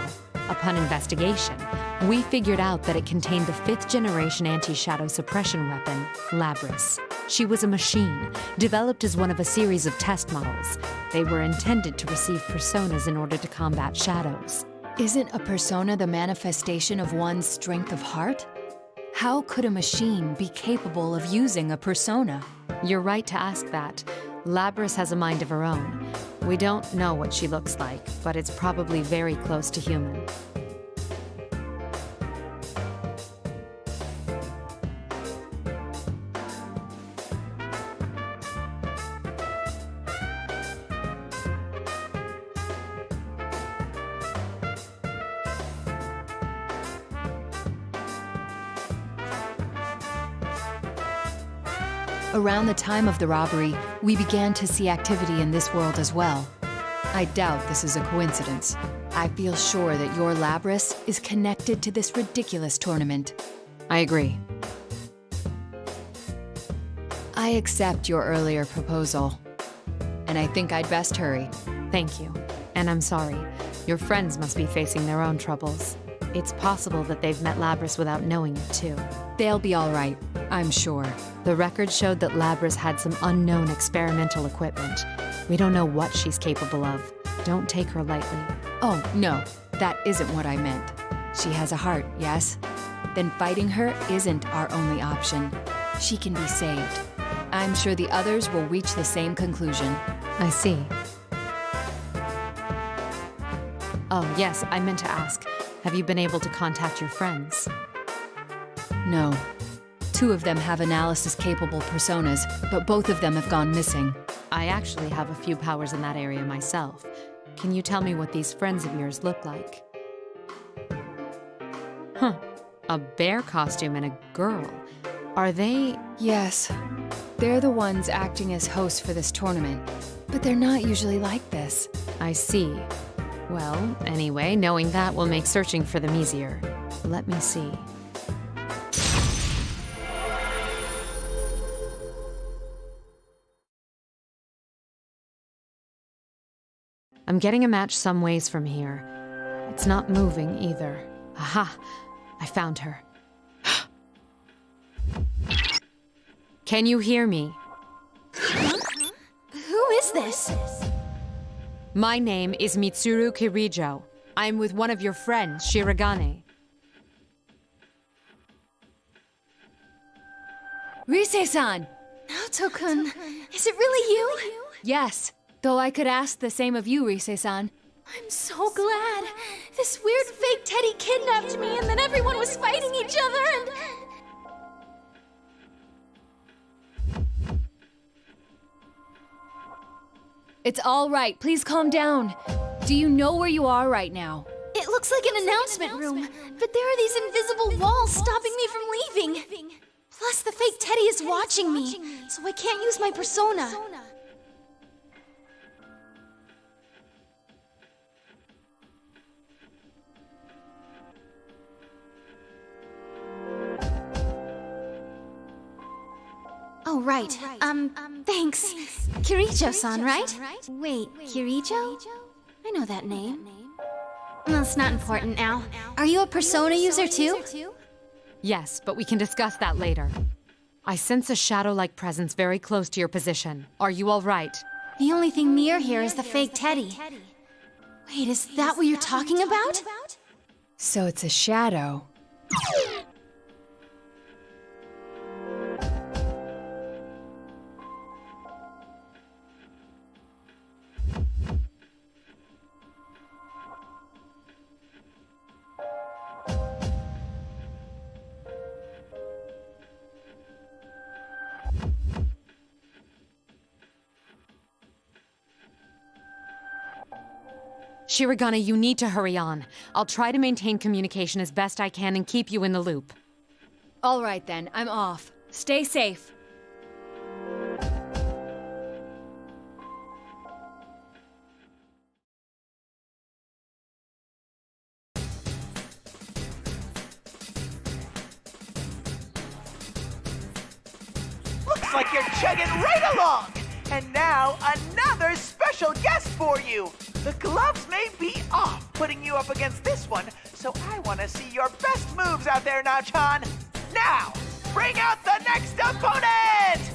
Upon investigation, we figured out that it contained the 5th-generation anti-shadow suppression weapon, Labris. She was a machine, developed as one of a series of test models. They were intended to receive personas in order to combat shadows. Isn't a persona the manifestation of one's strength of heart? How could a machine be capable of using a persona? You're right to ask that. Labrys has a mind of her own. We don't know what she looks like, but it's probably very close to human. Around the time of the robbery, we began to see activity in this world as well. I doubt this is a coincidence. I feel sure that your Labrys is connected to this ridiculous tournament. I agree. I accept your earlier proposal, and I think I'd best hurry. Thank you. And I'm sorry. Your friends must be facing their own troubles. It's possible that they've met Labrys without knowing it, too. They'll be all right, I'm sure. The record showed that Labrys had some unknown experimental equipment. We don't know what she's capable of. Don't take her lightly. Oh, no, that isn't what I meant. She has a heart, yes? Then fighting her isn't our only option. She can be saved. I'm sure the others will reach the same conclusion. I see. Oh, yes, I meant to ask. Have you been able to contact your friends? No. 2 of them have analysis-capable personas, but both of them have gone missing. I actually have a few powers in that area myself. Can you tell me what these friends of yours look like? Huh. A bear costume and a girl. Are they... Yes. They're the ones acting as hosts for this tournament, but they're not usually like this. I see. Well, anyway, knowing that will make searching for them easier. Let me see. I'm getting a match some ways from here. It's not moving either. Aha! I found her. Can you hear me? Who is this? My name is Mitsuru Kirijo. I'm with one of your friends, Shirogane. Rise-san! Naoto-kun, is it really you? Yes, though I could ask the same of you, Rise-san. I'm so glad. This weird fake Teddy kidnapped me and then everyone was fighting each other and... It's all right, please calm down. Do you know where you are right now? It looks like an announcement room, but there are these invisible walls stopping me from leaving. Plus, the fake Teddy is watching me, so I can't use my persona. Oh, right. Thanks. Kirijo-san, right? Wait, Kirijo? I know that name. That's not important now. Are you a persona user too? Yes, but we can discuss that later. I sense a shadow-like presence very close to your position. Are you all right? The only thing near here is the fake Teddy. Wait, is that what you're talking about? So it's a shadow. Shirogane, you need to hurry on. I'll try to maintain communication as best I can and keep you in the loop. All right then, I'm off. Stay safe. Looks like you're chugging right along! And now, another special guest for you! The gloves may be off putting you up against this one, so I want to see your best moves out there, Naochan! Now, bring out the next opponent!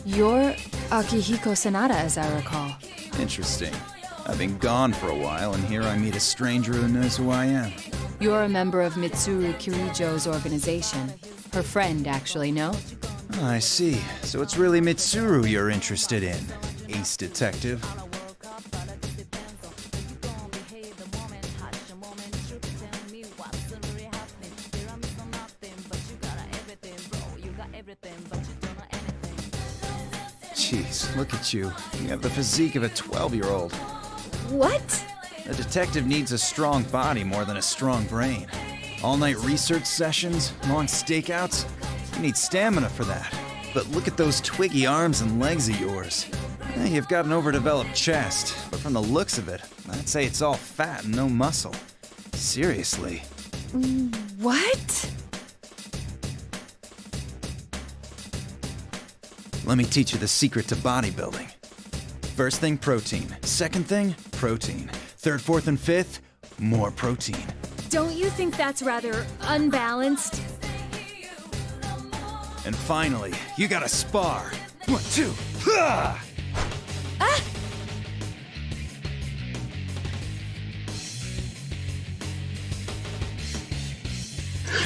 You're Akihiko Sanada, as I recall. Interesting. I've been gone for a while, and here I meet a stranger who knows who I am. You're a member of Mitsuru Kirijo's organization. Her friend, actually, no? Oh, I see. So it's really Mitsuru you're interested in, ace detective. Jeez, look at you. You have the physique of a 12-year-old. What? A detective needs a strong body more than a strong brain. All-night research sessions, long stakeouts. You need stamina for that. But look at those twiggy arms and legs of yours. You've got an overdeveloped chest, but from the looks of it, I'd say it's all fat and no muscle. Seriously. What? Let me teach you the secret to bodybuilding. First thing, protein. Second thing, protein. Third, fourth, and fifth, more protein. Don't you think that's rather unbalanced? And finally, you gotta spar. 1, 2, ha!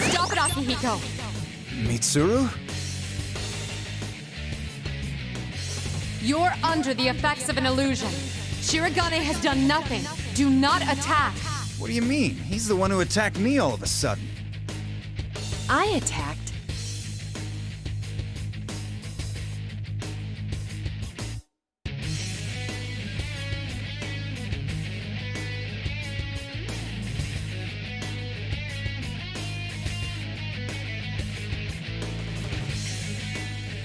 Stop it, Akihiko! Mitsuru? You're under the effects of an illusion. Shirogane has done nothing. Do not attack. What do you mean? He's the one who attacked me all of a sudden. I attacked.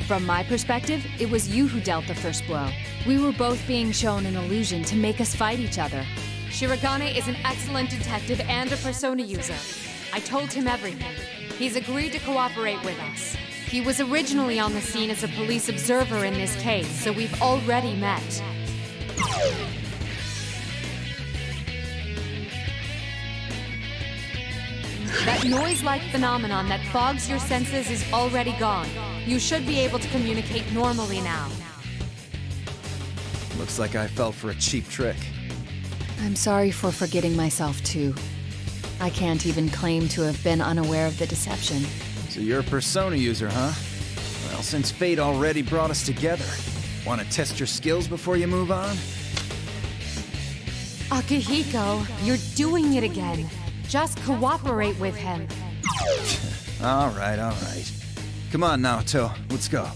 From my perspective, it was you who dealt the first blow. We were both being shown an illusion to make us fight each other. Shirogane is an excellent detective and a persona user. I told him everything. He's agreed to cooperate with us. He was originally on the scene as a police observer in this case, so we've already met. That noise-like phenomenon that fogs your senses is already gone. You should be able to communicate normally now. Looks like I fell for a cheap trick. I'm sorry for forgetting myself, too. I can't even claim to have been unaware of the deception. So you're a persona user, huh? Well, since fate already brought us together, want to test your skills before you move on? Akihiko, you're doing it again. Just cooperate with him. All right. Come on, Naoto, let's go.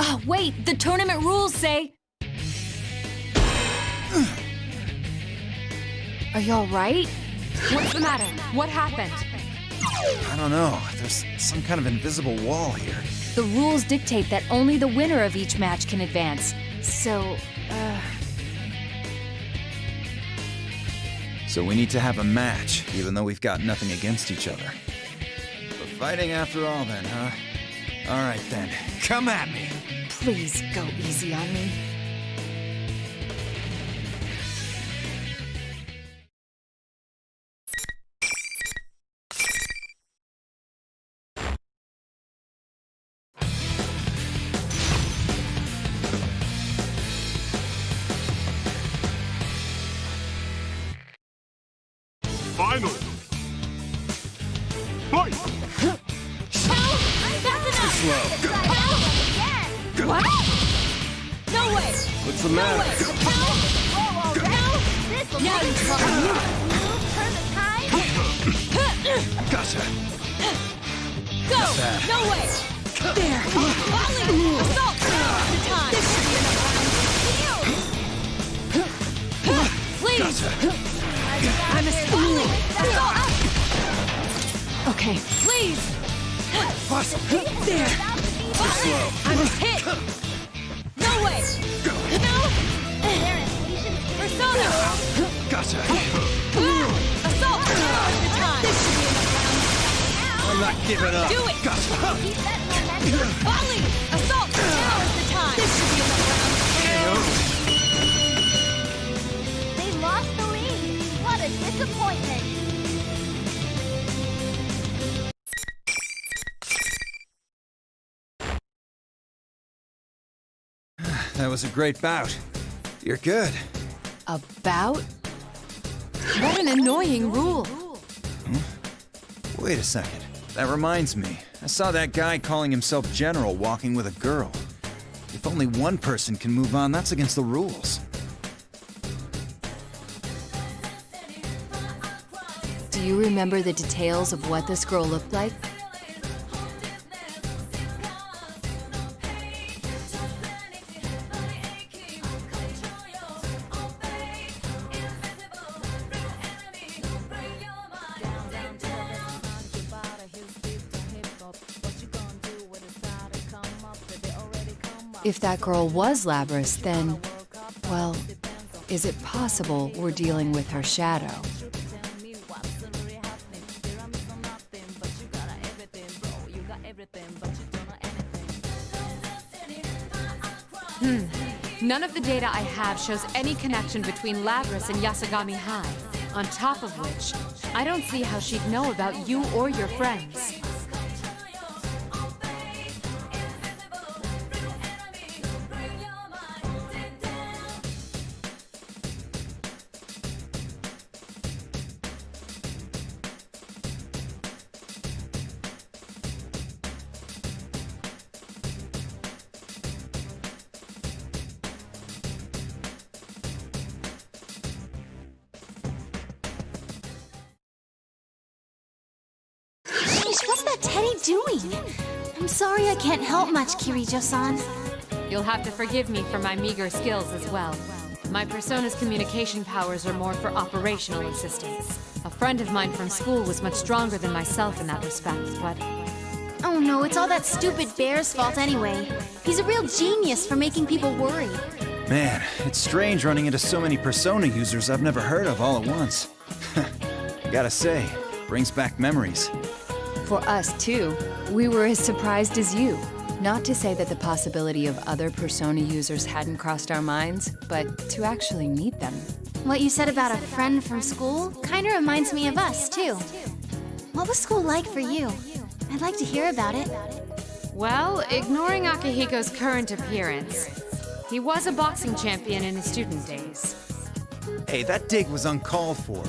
Oh, wait, the tournament rules say... Are you alright? What's the matter? What happened? I don't know. There's some kind of invisible wall here. The rules dictate that only the winner of each match can advance. So, So we need to have a match, even though we've got nothing against each other. We're fighting after all then, huh? All right then, come at me! please go easy on me. Final! Fight! Too slow. What? No way! What's the matter? Now you try. Gotcha. Go! No way! There! Volley! Assault! Now's the time! This should be enough rounds. Please! Gotcha. I'm a volley! Assault! Okay. Please! What? There! Volley! I'm a hit! No way! No! Persona! Gotcha. Assault! Now's the time! This should be enough rounds. I'm not giving up. Do it! Gotcha. Volley! Assault! Now is the time! This should be enough rounds. They lost the lead. What a disappointment. That was a great bout. You're good. A bout? What an annoying rule. Wait a second. That reminds me. I saw that guy calling himself General walking with a girl. If only one person can move on, that's against the rules. Do you remember the details of what this girl looked like? If that girl was Labrys, then, well, is it possible we're dealing with her shadow? None of the data I have shows any connection between Labrys and Yasagami High. On top of which, I don't see how she'd know about you or your friends. What's that Teddy doing? I'm sorry I can't help much, Kirijo-san. You'll have to forgive me for my meager skills as well. My persona's communication powers are more for operational assistance. A friend of mine from school was much stronger than myself in that respect, but... Oh no, it's all that stupid bear's fault anyway. He's a real genius for making people worry. Man, it's strange running into so many Persona users I've never heard of all at once. Gotta say, brings back memories. For us, too. We were as surprised as you. Not to say that the possibility of other Persona users hadn't crossed our minds, but to actually meet them. What you said about a friend from school kinda reminds me of us, too. What was school like for you? I'd like to hear about it. Well, ignoring Akihiko's current appearance, he was a boxing champion in his student days. Hey, that dig was uncalled for.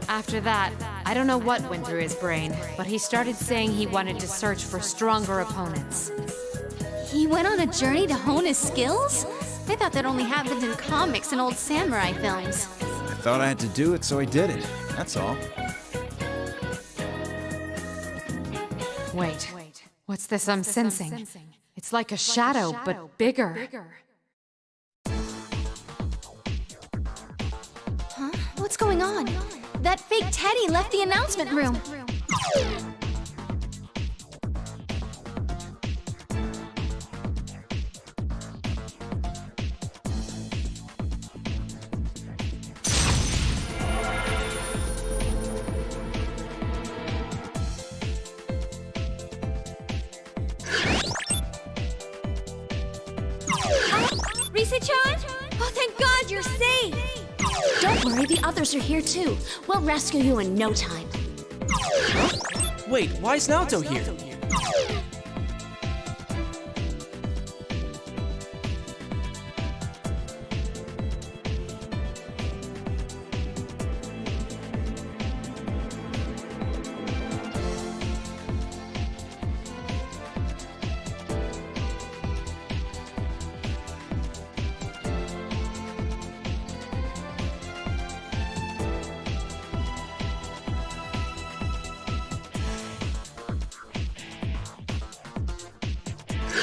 After that, I don't know what went through his brain, but he started saying he wanted to search for stronger opponents. He went on a journey to hone his skills? I thought that only happened in comics and old samurai films. I thought I had to do it, so I did it. That's all. Wait, what's this I'm sensing? It's like a shadow, but bigger. Huh? What's going on? That fake Teddy left the announcement room. Risa-chan? Oh, thank God you're safe! Don't worry, the others are here too. We'll rescue you in no time. Wait, why is Naoto here?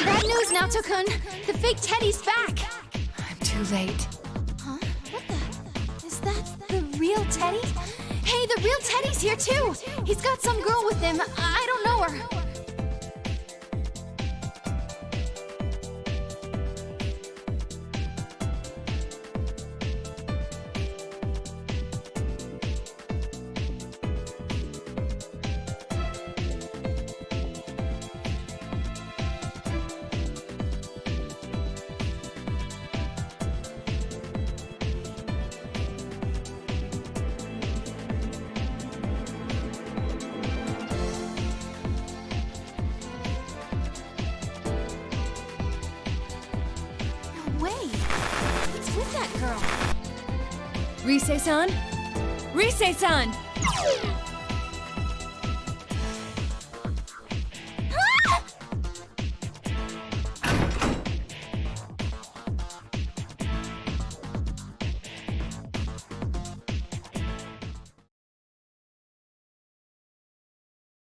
Bad news, Naoto-kun! The fake Teddy's back! I'm too late. Huh? What the? Is that the real Teddy? Hey, the real Teddy's here too! He's got some girl with him. I don't know her. Rise-san? Rise-san!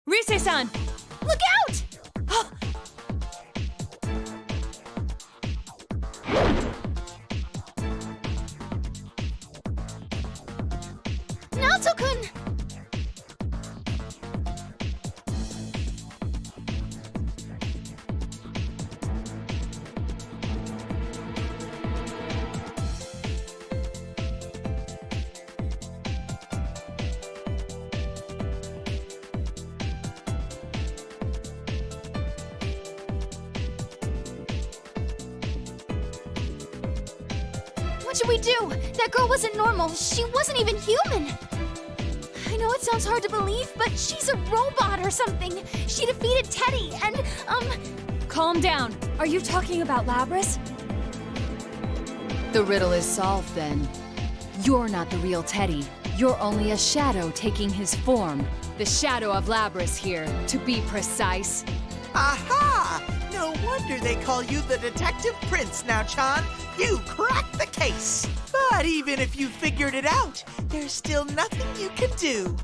Rise-san! Look out! Naoto-kun! What should we do? That girl wasn't normal. She wasn't even human. I know it sounds hard to believe, but she's a robot or something. She defeated Teddy and, Calm down. Are you talking about Labras? The riddle is solved then. You're not the real Teddy. You're only a shadow taking his form. The shadow of Labras here, to be precise. Aha! No wonder they call you the Detective Prince now, Chan. You cracked the case. But even if you figured it out, there's still nothing you can do.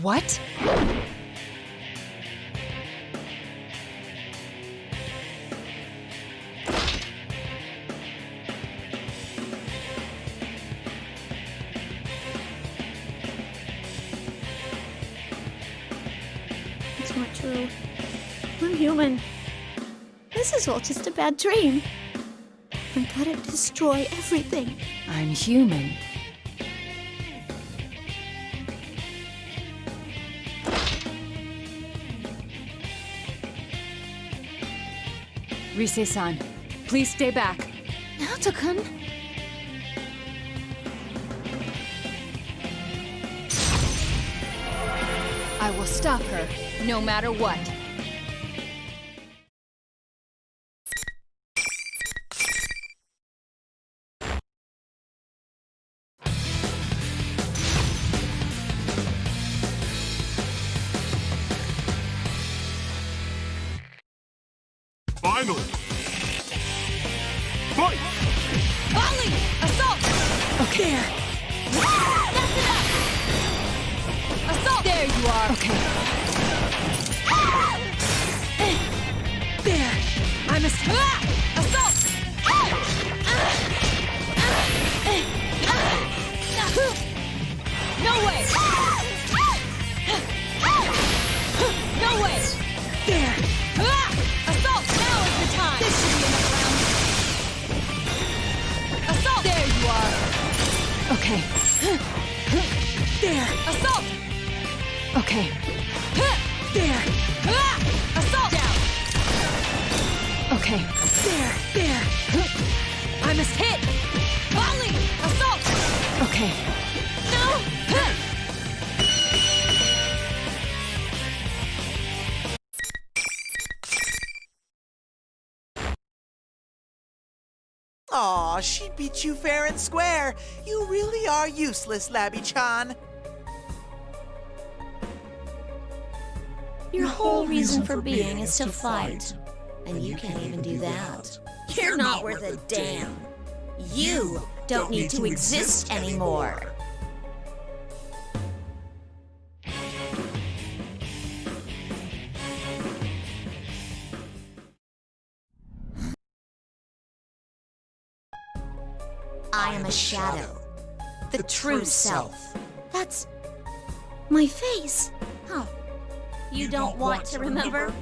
What? It's not true. I'm human. This is all just a bad dream. I gotta destroy everything. I'm human. Rise-san, please stay back. Naoto-kun? I will stop her, no matter what. Finally! Fight! Volley! Assault! Okay. That's enough! Assault! There you are. Okay. There. I must. Assault! No way! No way! There. Assault! Now is the time! This should be enough rounds. Assault! There you are. Okay. There. Assault! Okay. There. Assault! Down. Okay. There. I must hit. Volley! Assault! Okay. No! Aw, she beat you fair and square. You really are useless, Labby-chan. Your whole reason for being is to fight. And you can't even do that. You're not worth a damn. You don't need to exist anymore. I am a shadow. The true self. That's my face. Huh. You don't want to remember?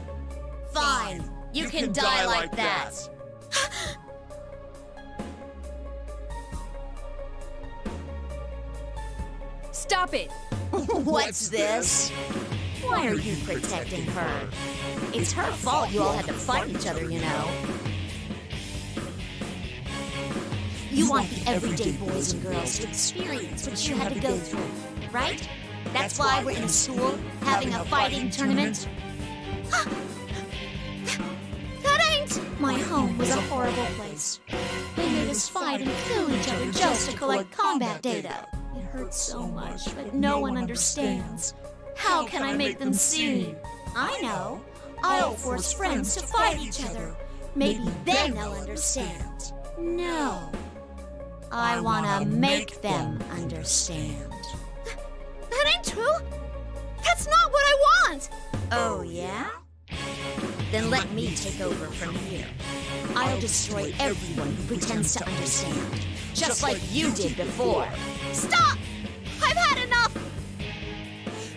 Fine. You can die like that. Stop it. What's this? Why are you protecting her? It's her fault you all had to fight each other, you know. You want the everyday boys and girls to experience what you had to go through, right? That's why we're in school having a fighting tournament. That ain't! My home was a horrible place. They made us fight and kill each other just to collect combat data. It hurts so much, but no one understands. How can I make them see? I know. I'll force friends to fight each other. Maybe then they'll understand. No. I wanna make them understand. That ain't true! That's not what I want! Oh, yeah? Then let me take over from here. I'll destroy everyone who pretends to understand. Just like you did before. Stop! I've had enough!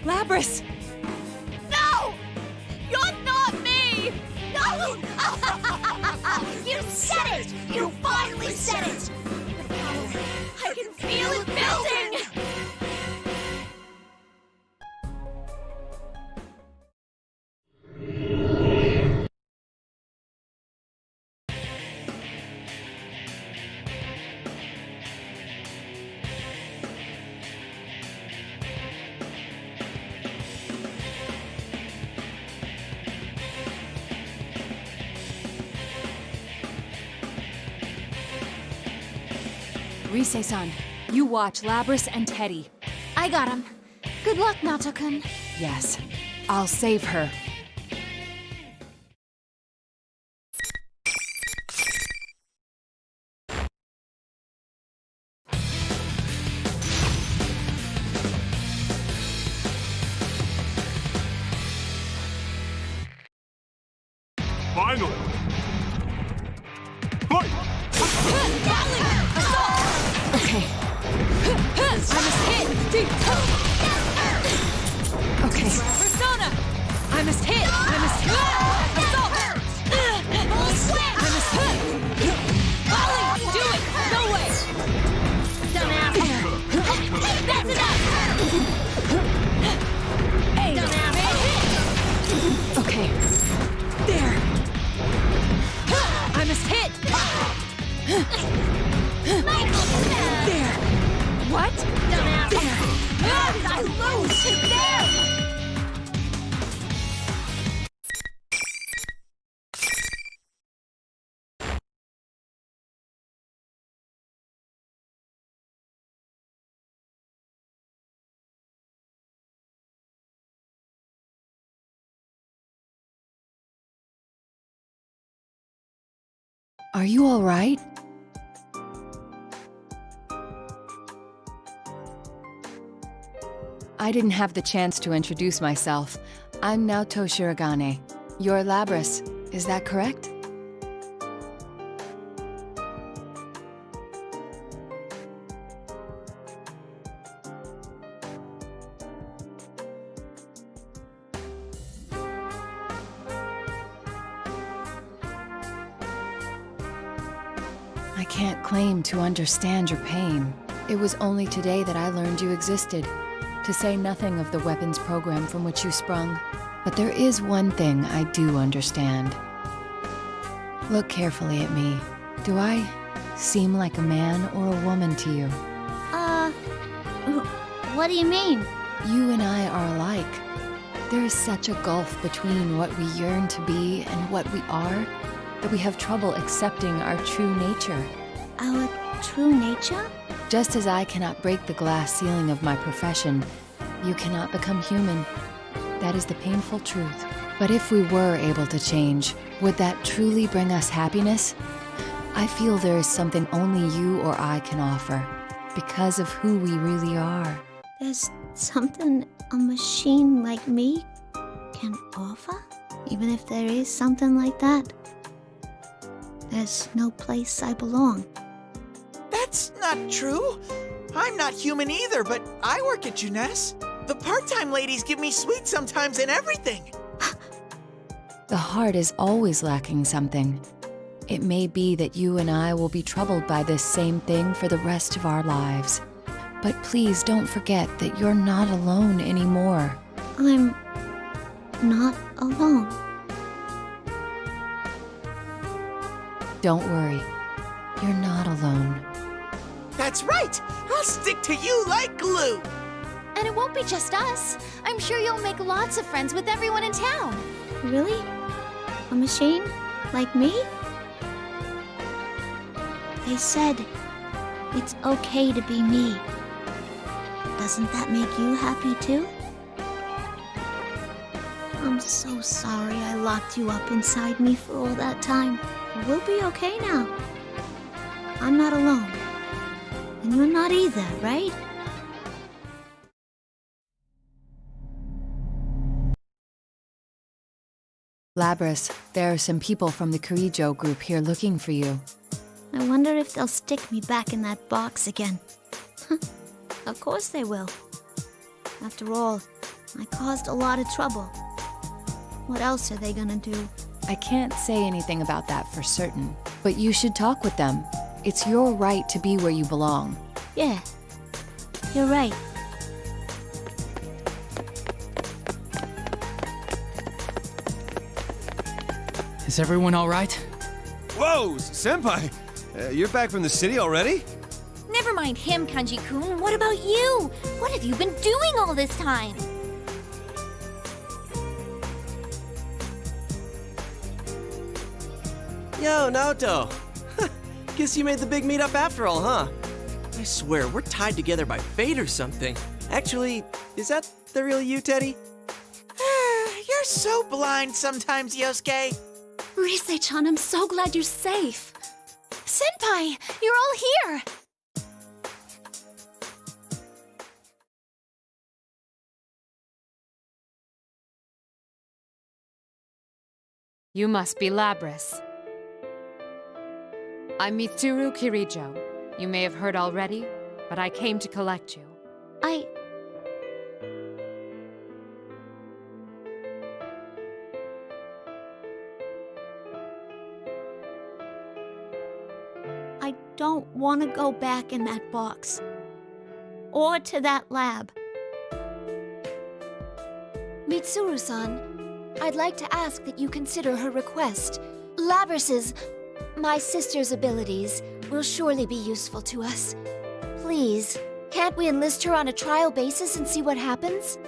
Labrys! No! You're not me! No! You said it! You finally said it! The power, I can feel it building! Rise-san, you watch Labrys and Teddy. I got him. Good luck, Nato-kun. Yes, I'll save her. Finally! Fight! Okay. I must hit! Deep Okay. Persona! I must hit! I must hit! Assault! I must hit! Volley! Do it! No way! Dumbass! That's enough! Hey! Dumbass! Okay. There. I must hit! There. What? Dumbass! There. How did I lose? There! Are you all right? I didn't have the chance to introduce myself. I'm Naoto Shirogane. You're Labrys, is that correct? I can't claim to understand your pain. It was only today that I learned you existed, to say nothing of the weapons program from which you sprung. But there is one thing I do understand. Look carefully at me. Do I seem like a man or a woman to you? What do you mean? You and I are alike. There is such a gulf between what we yearn to be and what we are, that we have trouble accepting our true nature. Our true nature? Just as I cannot break the glass ceiling of my profession, you cannot become human. That is the painful truth. But if we were able to change, would that truly bring us happiness? I feel there is something only you or I can offer, because of who we really are. There's something a machine like me can offer? Even if there is something like that, there's no place I belong. That's not true. I'm not human either, but I work at Juness. The part-time ladies give me sweets sometimes and everything. The heart is always lacking something. It may be that you and I will be troubled by this same thing for the rest of our lives. But please don't forget that you're not alone anymore. I'm not alone. Don't worry. You're not alone. That's right! I'll stick to you like glue! And it won't be just us. I'm sure you'll make lots of friends with everyone in town. Really? A machine? Like me? They said it's okay to be me. Doesn't that make you happy too? I'm so sorry I locked you up inside me for all that time. But we'll be okay now. I'm not alone. And you're not either, right? Labris, there are some people from the Kirijo group here looking for you. I wonder if they'll stick me back in that box again. Of course they will. After all, I caused a lot of trouble. What else are they gonna do? I can't say anything about that for certain, but you should talk with them. It's your right to be where you belong. Yeah, you're right. Is everyone all right? Whoa, Senpai! You're back from the city already? Never mind him, Kanji-kun. What about you? What have you been doing all this time? Yo, Naoto. Guess you made the big meetup after all, huh? I swear, we're tied together by fate or something. Actually, is that the real you, Teddy? You're so blind sometimes, Yosuke. Rise-chan, I'm so glad you're safe. Senpai, you're all here. You must be Labris. I'm Mitsuru Kirijo. You may have heard already, but I came to collect you. I don't want to go back in that box. Or to that lab. Mitsuru-san, I'd like to ask that you consider her request. Labris's, my sister's abilities, will surely be useful to us. Please, can't we enlist her on a trial basis and see what happens?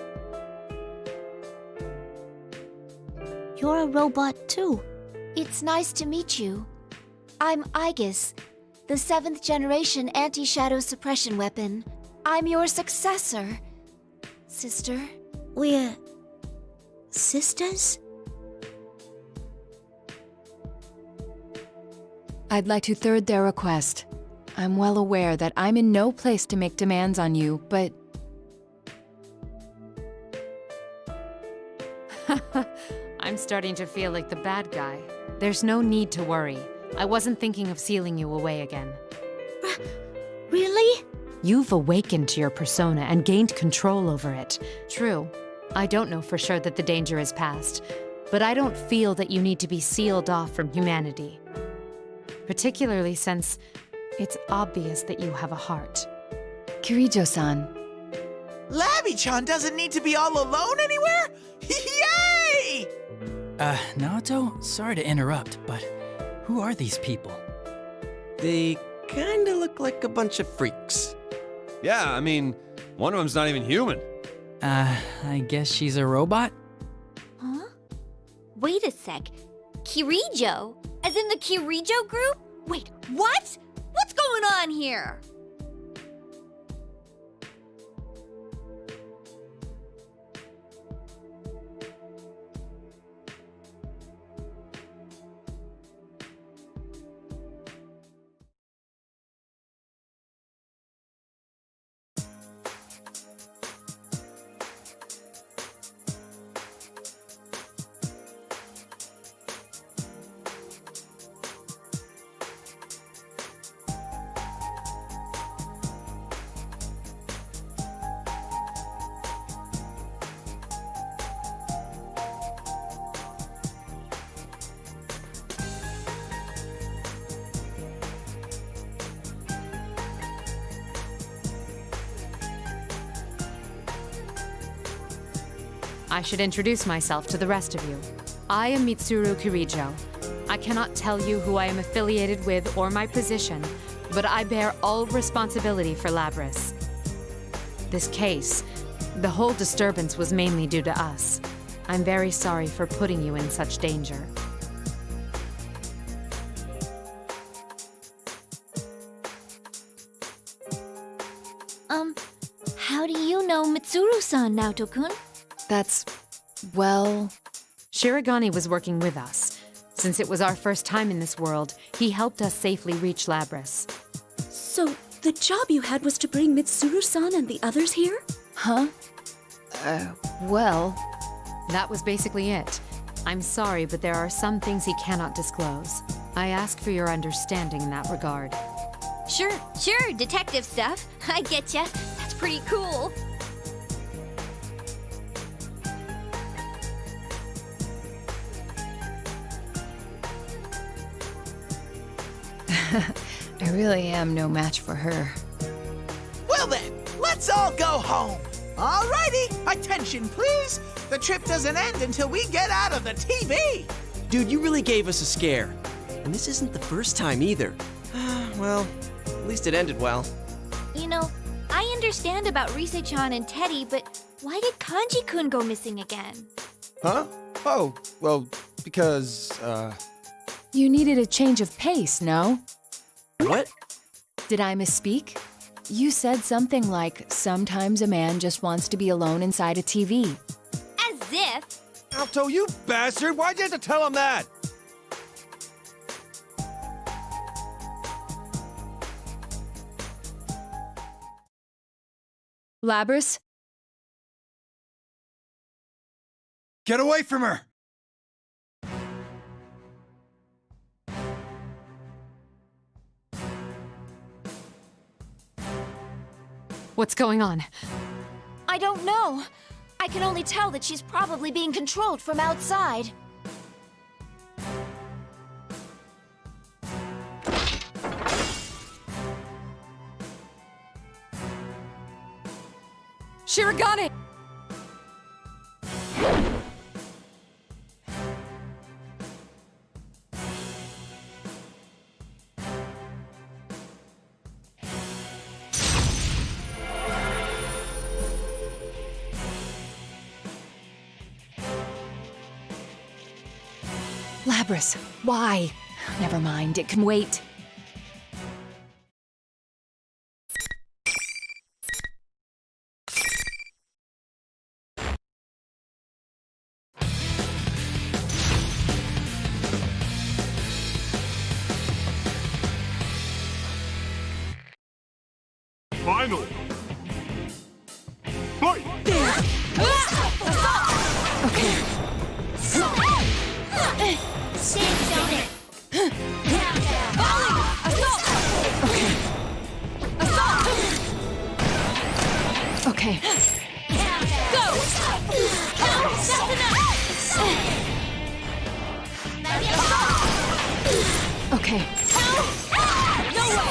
You're a robot too. It's nice to meet you. I'm Aegis, the 7th generation anti-shadow suppression weapon. I'm your successor, sister. We're sisters? I'd like to third their request. I'm well aware that I'm in no place to make demands on you, but... I'm starting to feel like the bad guy. There's no need to worry. I wasn't thinking of sealing you away again. Really? You've awakened to your persona and gained control over it. True, I don't know for sure that the danger is past, but I don't feel that you need to be sealed off from humanity. Particularly since it's obvious that you have a heart. Kirijo-san. Labby-chan doesn't need to be all alone anywhere? Yay! Naoto, sorry to interrupt, but who are these people? They kinda look like a bunch of freaks. Yeah, I mean, one of them's not even human. I guess she's a robot? Huh? Wait a sec. Kirijo? As in the Kirijo group? Wait, what? What's going on here? I should introduce myself to the rest of you. I am Mitsuru Kirijo. I cannot tell you who I am affiliated with or my position, but I bear all responsibility for Labris. This case, the whole disturbance was mainly due to us. I'm very sorry for putting you in such danger. How do you know Mitsuru-san, Naoto-kun? That's, well... Shirogane was working with us. Since it was our first time in this world, he helped us safely reach Labris. So, the job you had was to bring Mitsuru-san and the others here? Huh? Well... That was basically it. I'm sorry, but there are some things he cannot disclose. I ask for your understanding in that regard. Sure, detective stuff. I getcha. That's pretty cool. I really am no match for her. Well then, let's all go home. Alrighty, attention please. The trip doesn't end until we get out of the TV. Dude, you really gave us a scare. And this isn't the first time either. Well, at least it ended well. You know, I understand about Rise-chan and Teddy, but why did Kanji-kun go missing again? Huh? Oh, well, because, You needed a change of pace, no? What? Did I misspeak? You said something like, sometimes a man just wants to be alone inside a TV. As if. Alto, you bastard! Why'd you have to tell him that? Labris? Get away from her! What's going on? I don't know. I can only tell that she's probably being controlled from outside. Shirogane! Labris, why? Never mind, it can wait. Final. Fight! Okay. Okay. Go! That's enough! Okay. No way!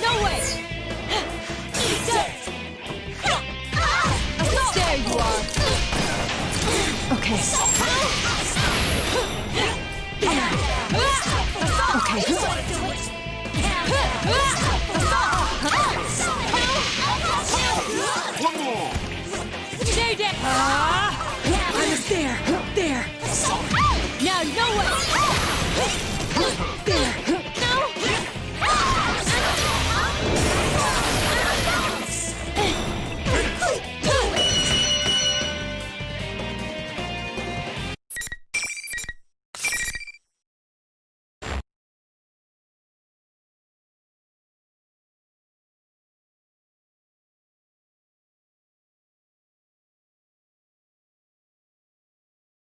No way! There you are. Okay. Stay dead! I was there! There! Now, no way! There! No!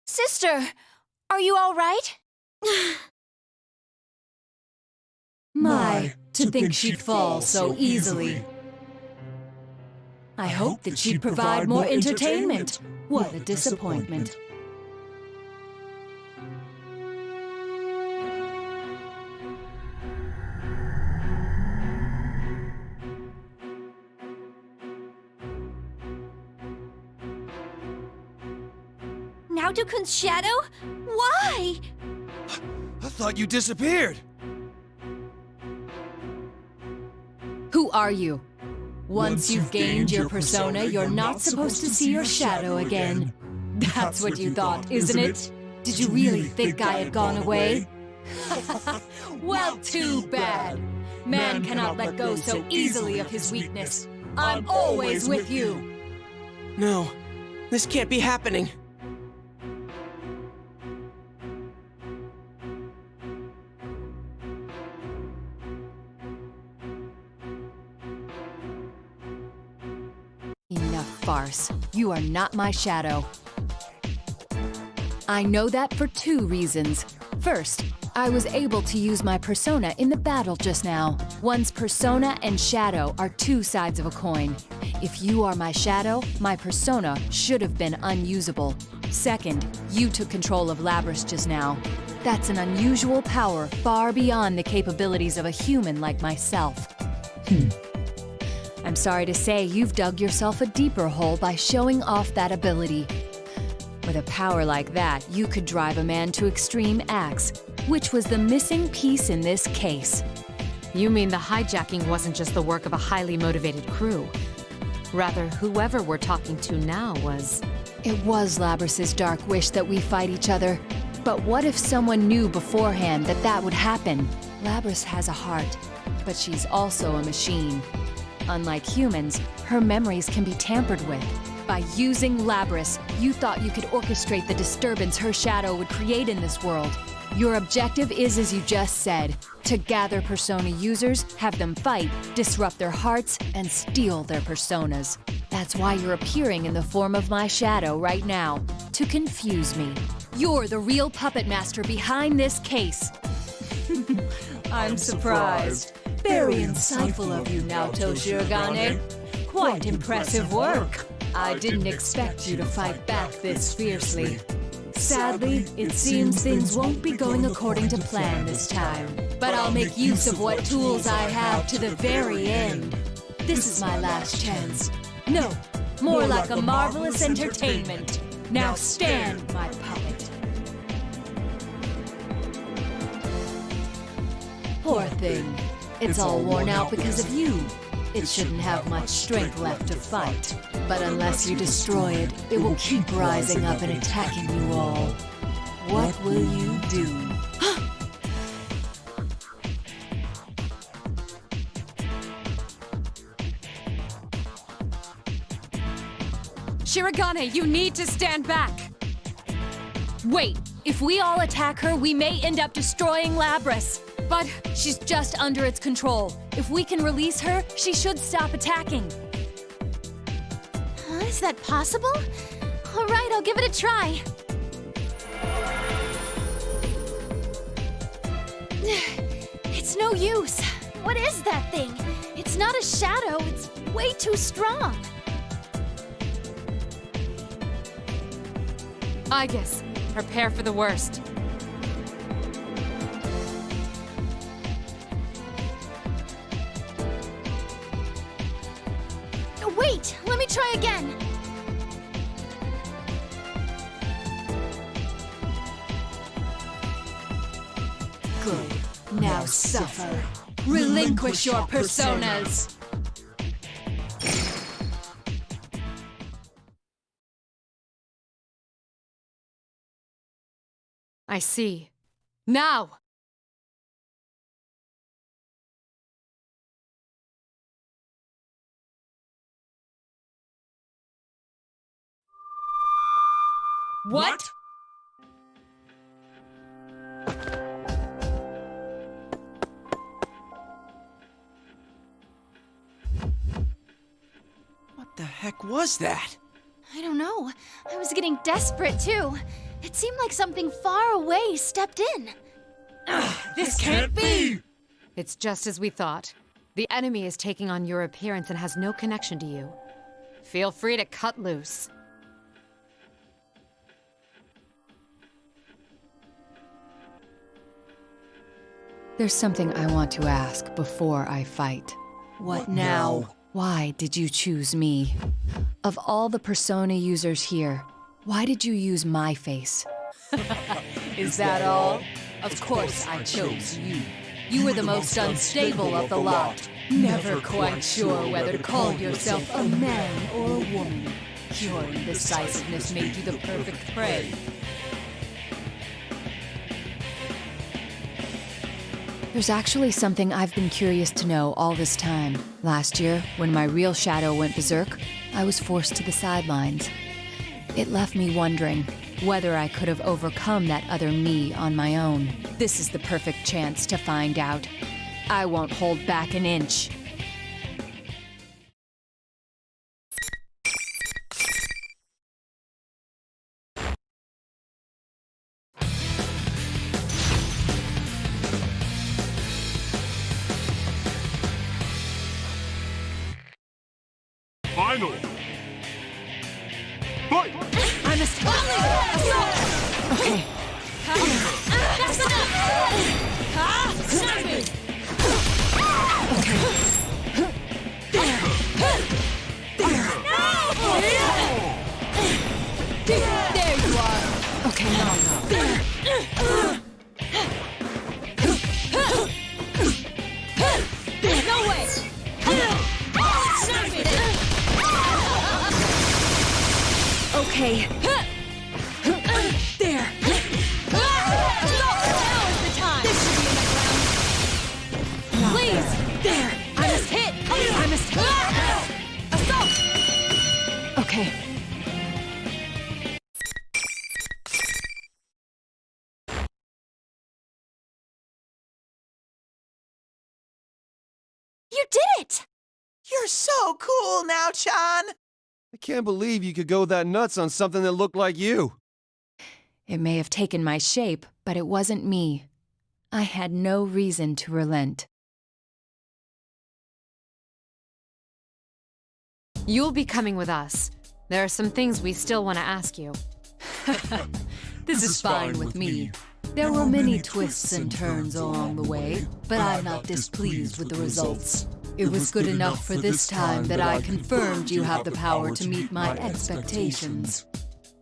Sister, are you all right? My, to think she'd fall so easily. I hoped that she'd provide more entertainment. What a disappointment. Naoto-kun's shadow? Why? thought you disappeared. Who are you? Once you've gained your persona, you're not supposed to see your shadow again. That's what you thought, isn't it? Did you really think I had gone away? Well, too bad. Man cannot let go so easily of his weakness. I'm always with you. No, this can't be happening. Enough farce. You are not my shadow. I know that for two reasons. First, I was able to use my persona in the battle just now. One's persona and shadow are two sides of a coin. If you are my shadow, my persona should have been unusable. Second, you took control of Labrys just now. That's an unusual power far beyond the capabilities of a human like myself. I'm sorry to say you've dug yourself a deeper hole by showing off that ability. With a power like that, you could drive a man to extreme acts, which was the missing piece in this case. You mean the hijacking wasn't just the work of a highly motivated crew? Rather, whoever we're talking to now was... It was Labrys' dark wish that we fight each other. But what if someone knew beforehand that that would happen? Labrys has a heart, but she's also a machine. Unlike humans, her memories can be tampered with. By using Labrys, you thought you could orchestrate the disturbance her shadow would create in this world. Your objective is, as you just said, to gather persona users, have them fight, disrupt their hearts, and steal their personas. That's why you're appearing in the form of my shadow right now, to confuse me. You're the real puppet master behind this case. I'm surprised. Very insightful of you, Naoto Shirogane. Quite impressive work. I didn't expect you to fight back this fiercely. Sadly, it seems things won't be going according to plan this time. But I'll make use of what tools I have to the very end. This is my last chance. No, more like a marvelous entertainment. Now stand, my puppet. Poor thing. It's all worn out because of you. It shouldn't have much strength left to fight. But unless you destroy it, it will keep rising up and attacking you all. What will you do? Shirogane, you need to stand back! Wait, if we all attack her, we may end up destroying Labrys. But she's just under its control. If we can release her, she should stop attacking. Is that possible? All right, I'll give it a try. It's no use. What is that thing? It's not a shadow. It's way too strong. Aegis, prepare for the worst. Wait, let me try again. Good. Now suffer. Relinquish your personas. I see. Now! What? What the heck was that? I don't know. I was getting desperate, too. It seemed like something far away stepped in. This can't be! It's just as we thought. The enemy is taking on your appearance and has no connection to you. Feel free to cut loose. There's something I want to ask before I fight. What now? Why did you choose me? Of all the persona users here, why did you use my face? Is that all? Of course I chose you. You were the most unstable of the lot. Never quite sure whether to call yourself a man or a woman. Your indecisiveness made you the perfect prey. There's actually something I've been curious to know all this time. Last year, when my real shadow went berserk, I was forced to the sidelines. It left me wondering whether I could have overcome that other me on my own. This is the perfect chance to find out. I won't hold back an inch. Final. Fight! I'm a assault! Okay. That's enough! Snap me! There you are. Okay, there. No way! Snap me! Okay. There. Now is the time! This should be enough round. Please! There. I must hit! I must hit. Assault! Okay. You did it! You're so cool now, Chan! I can't believe you could go that nuts on something that looked like you. It may have taken my shape, but it wasn't me. I had no reason to relent. You'll be coming with us. There are some things we still want to ask you. This is fine with me. There were many twists and turns along the way, but I'm not displeased with the results. It was good enough for this time that I confirmed you have the power to meet my expectations.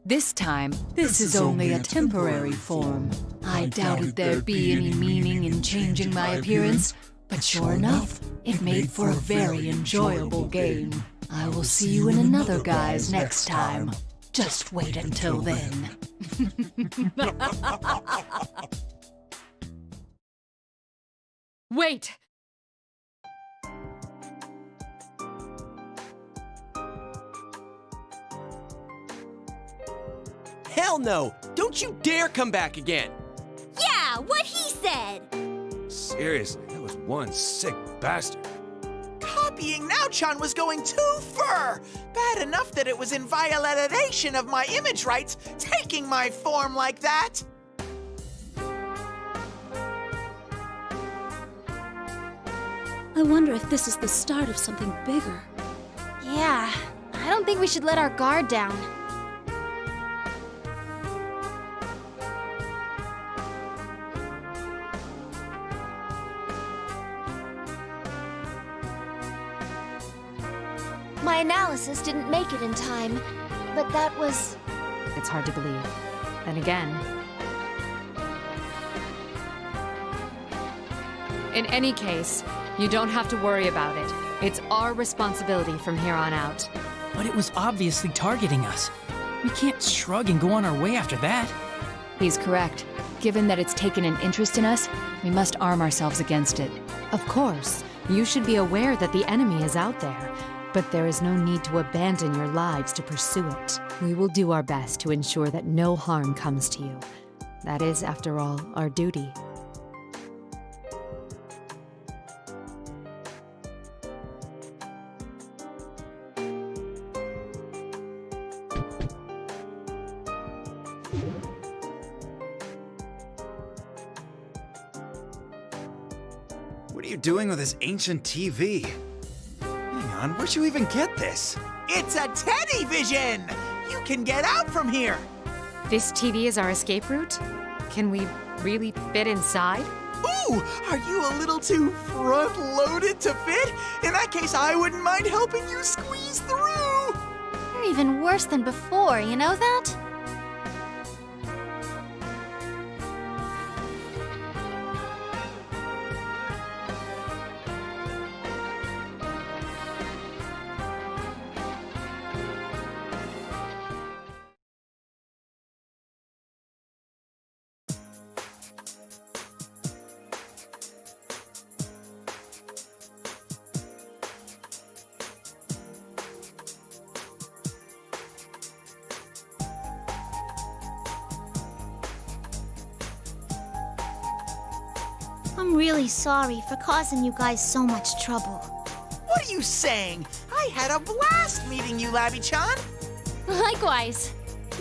This time, this is only a temporary form. I doubted there'd be any meaning in changing my appearance, but sure enough, it made for a very enjoyable game. I will see you in another guise next time. Just wait until then. Wait! Hell no! Don't you dare come back again! Yeah, what he said! Seriously, that was one sick bastard. Copying Now-chan was going too far! Bad enough that it was in violation of my image rights, taking my form like that! I wonder if this is the start of something bigger. Yeah, I don't think we should let our guard down. My analysis didn't make it in time, but that was... It's hard to believe. Then again... In any case, you don't have to worry about it. It's our responsibility from here on out. But it was obviously targeting us. We can't shrug and go on our way after that. He's correct. Given that it's taken an interest in us, we must arm ourselves against it. Of course, you should be aware that the enemy is out there, but there is no need to abandon your lives to pursue it. We will do our best to ensure that no harm comes to you. That is, after all, our duty. What are you doing with this ancient TV? Hang on, where'd you even get this? It's a teddy vision! You can get out from here! This TV is our escape route? Can we really fit inside? Ooh, are you a little too front-loaded to fit? In that case, I wouldn't mind helping you squeeze through! You're even worse than before, you know that? I'm really sorry for causing you guys so much trouble. What are you saying? I had a blast meeting you, Labby-chan. Likewise.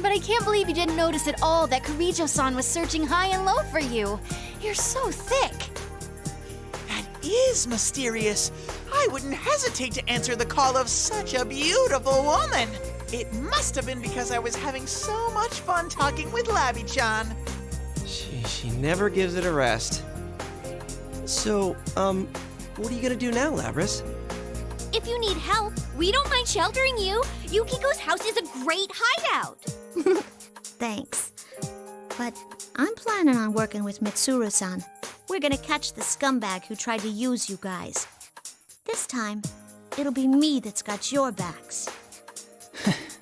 But I can't believe you didn't notice at all that Kirijo-san was searching high and low for you. You're so thick. That is mysterious. I wouldn't hesitate to answer the call of such a beautiful woman. It must have been because I was having so much fun talking with Labby-chan. She never gives it a rest. So, what are you gonna do now, Labris? If you need help, we don't mind sheltering you. Yukiko's house is a great hideout. Thanks. But I'm planning on working with Mitsuru-san. We're gonna catch the scumbag who tried to use you guys. This time, it'll be me that's got your backs.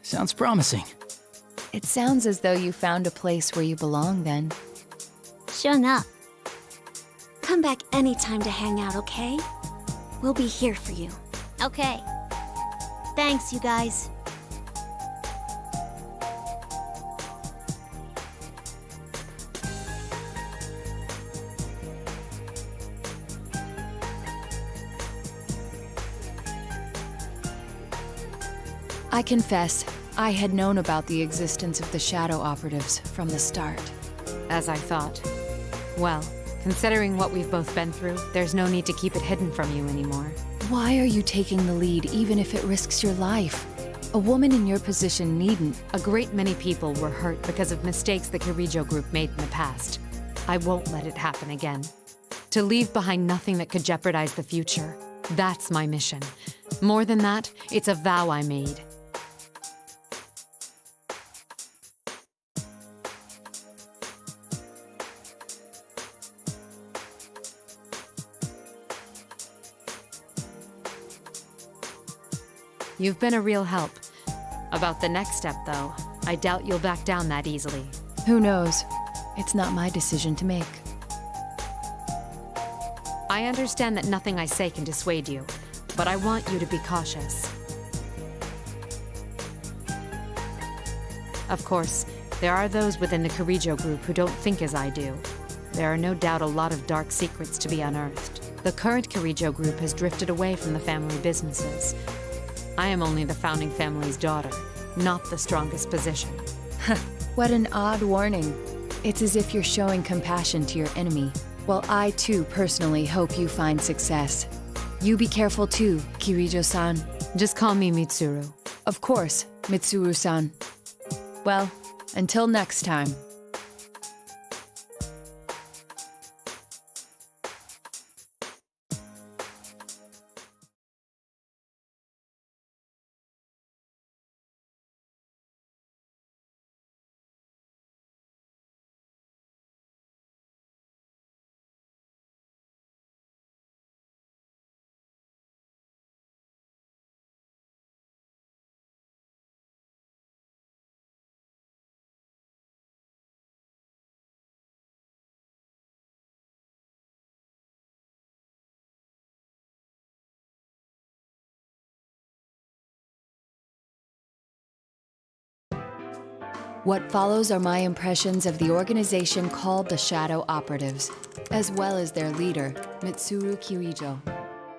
Sounds promising. It sounds as though you found a place where you belong then. Sure enough. Come back anytime to hang out, okay? We'll be here for you. Okay. Thanks, you guys. I confess, I had known about the existence of the Shadow Operatives from the start. As I thought. Well, considering what we've both been through, there's no need to keep it hidden from you anymore. Why are you taking the lead even if it risks your life? A woman in your position needn't. A great many people were hurt because of mistakes the Kirijo group made in the past. I won't let it happen again. To leave behind nothing that could jeopardize the future. That's my mission. More than that, it's a vow I made. You've been a real help. About the next step, though, I doubt you'll back down that easily. Who knows? It's not my decision to make. I understand that nothing I say can dissuade you, but I want you to be cautious. Of course, there are those within the Kirijo group who don't think as I do. There are no doubt a lot of dark secrets to be unearthed. The current Kirijo group has drifted away from the family businesses. I am only the founding family's daughter, not the strongest position. What an odd warning. It's as if you're showing compassion to your enemy. Well, I too personally hope you find success. You be careful too, Kirijo-san. Just call me Mitsuru. Of course, Mitsuru-san. Well, until next time. What follows are my impressions of the organization called the Shadow Operatives, as well as their leader, Mitsuru Kirijo.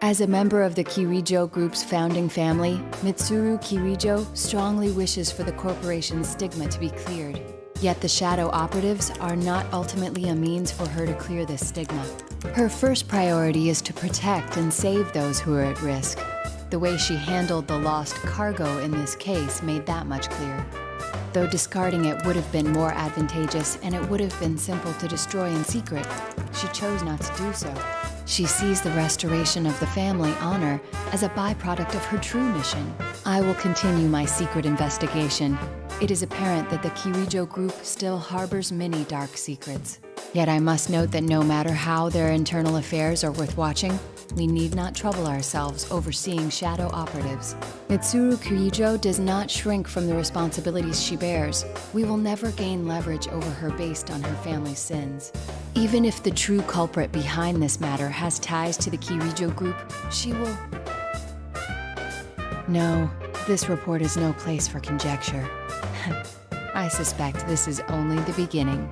As a member of the Kirijo Group's founding family, Mitsuru Kirijo strongly wishes for the corporation's stigma to be cleared. Yet the Shadow Operatives are not ultimately a means for her to clear this stigma. Her first priority is to protect and save those who are at risk. The way she handled the lost cargo in this case made that much clearer. Though discarding it would have been more advantageous and it would have been simple to destroy in secret, she chose not to do so. She sees the restoration of the family honor as a byproduct of her true mission. I will continue my secret investigation. It is apparent that the Kirijo Group still harbors many dark secrets. Yet I must note that no matter how their internal affairs are worth watching, we need not trouble ourselves overseeing Shadow Operatives. Mitsuru Kirijo does not shrink from the responsibilities she bears. We will never gain leverage over her based on her family's sins. Even if the true culprit behind this matter has ties to the Kirijo Group, she will... No, this report is no place for conjecture. I suspect this is only the beginning.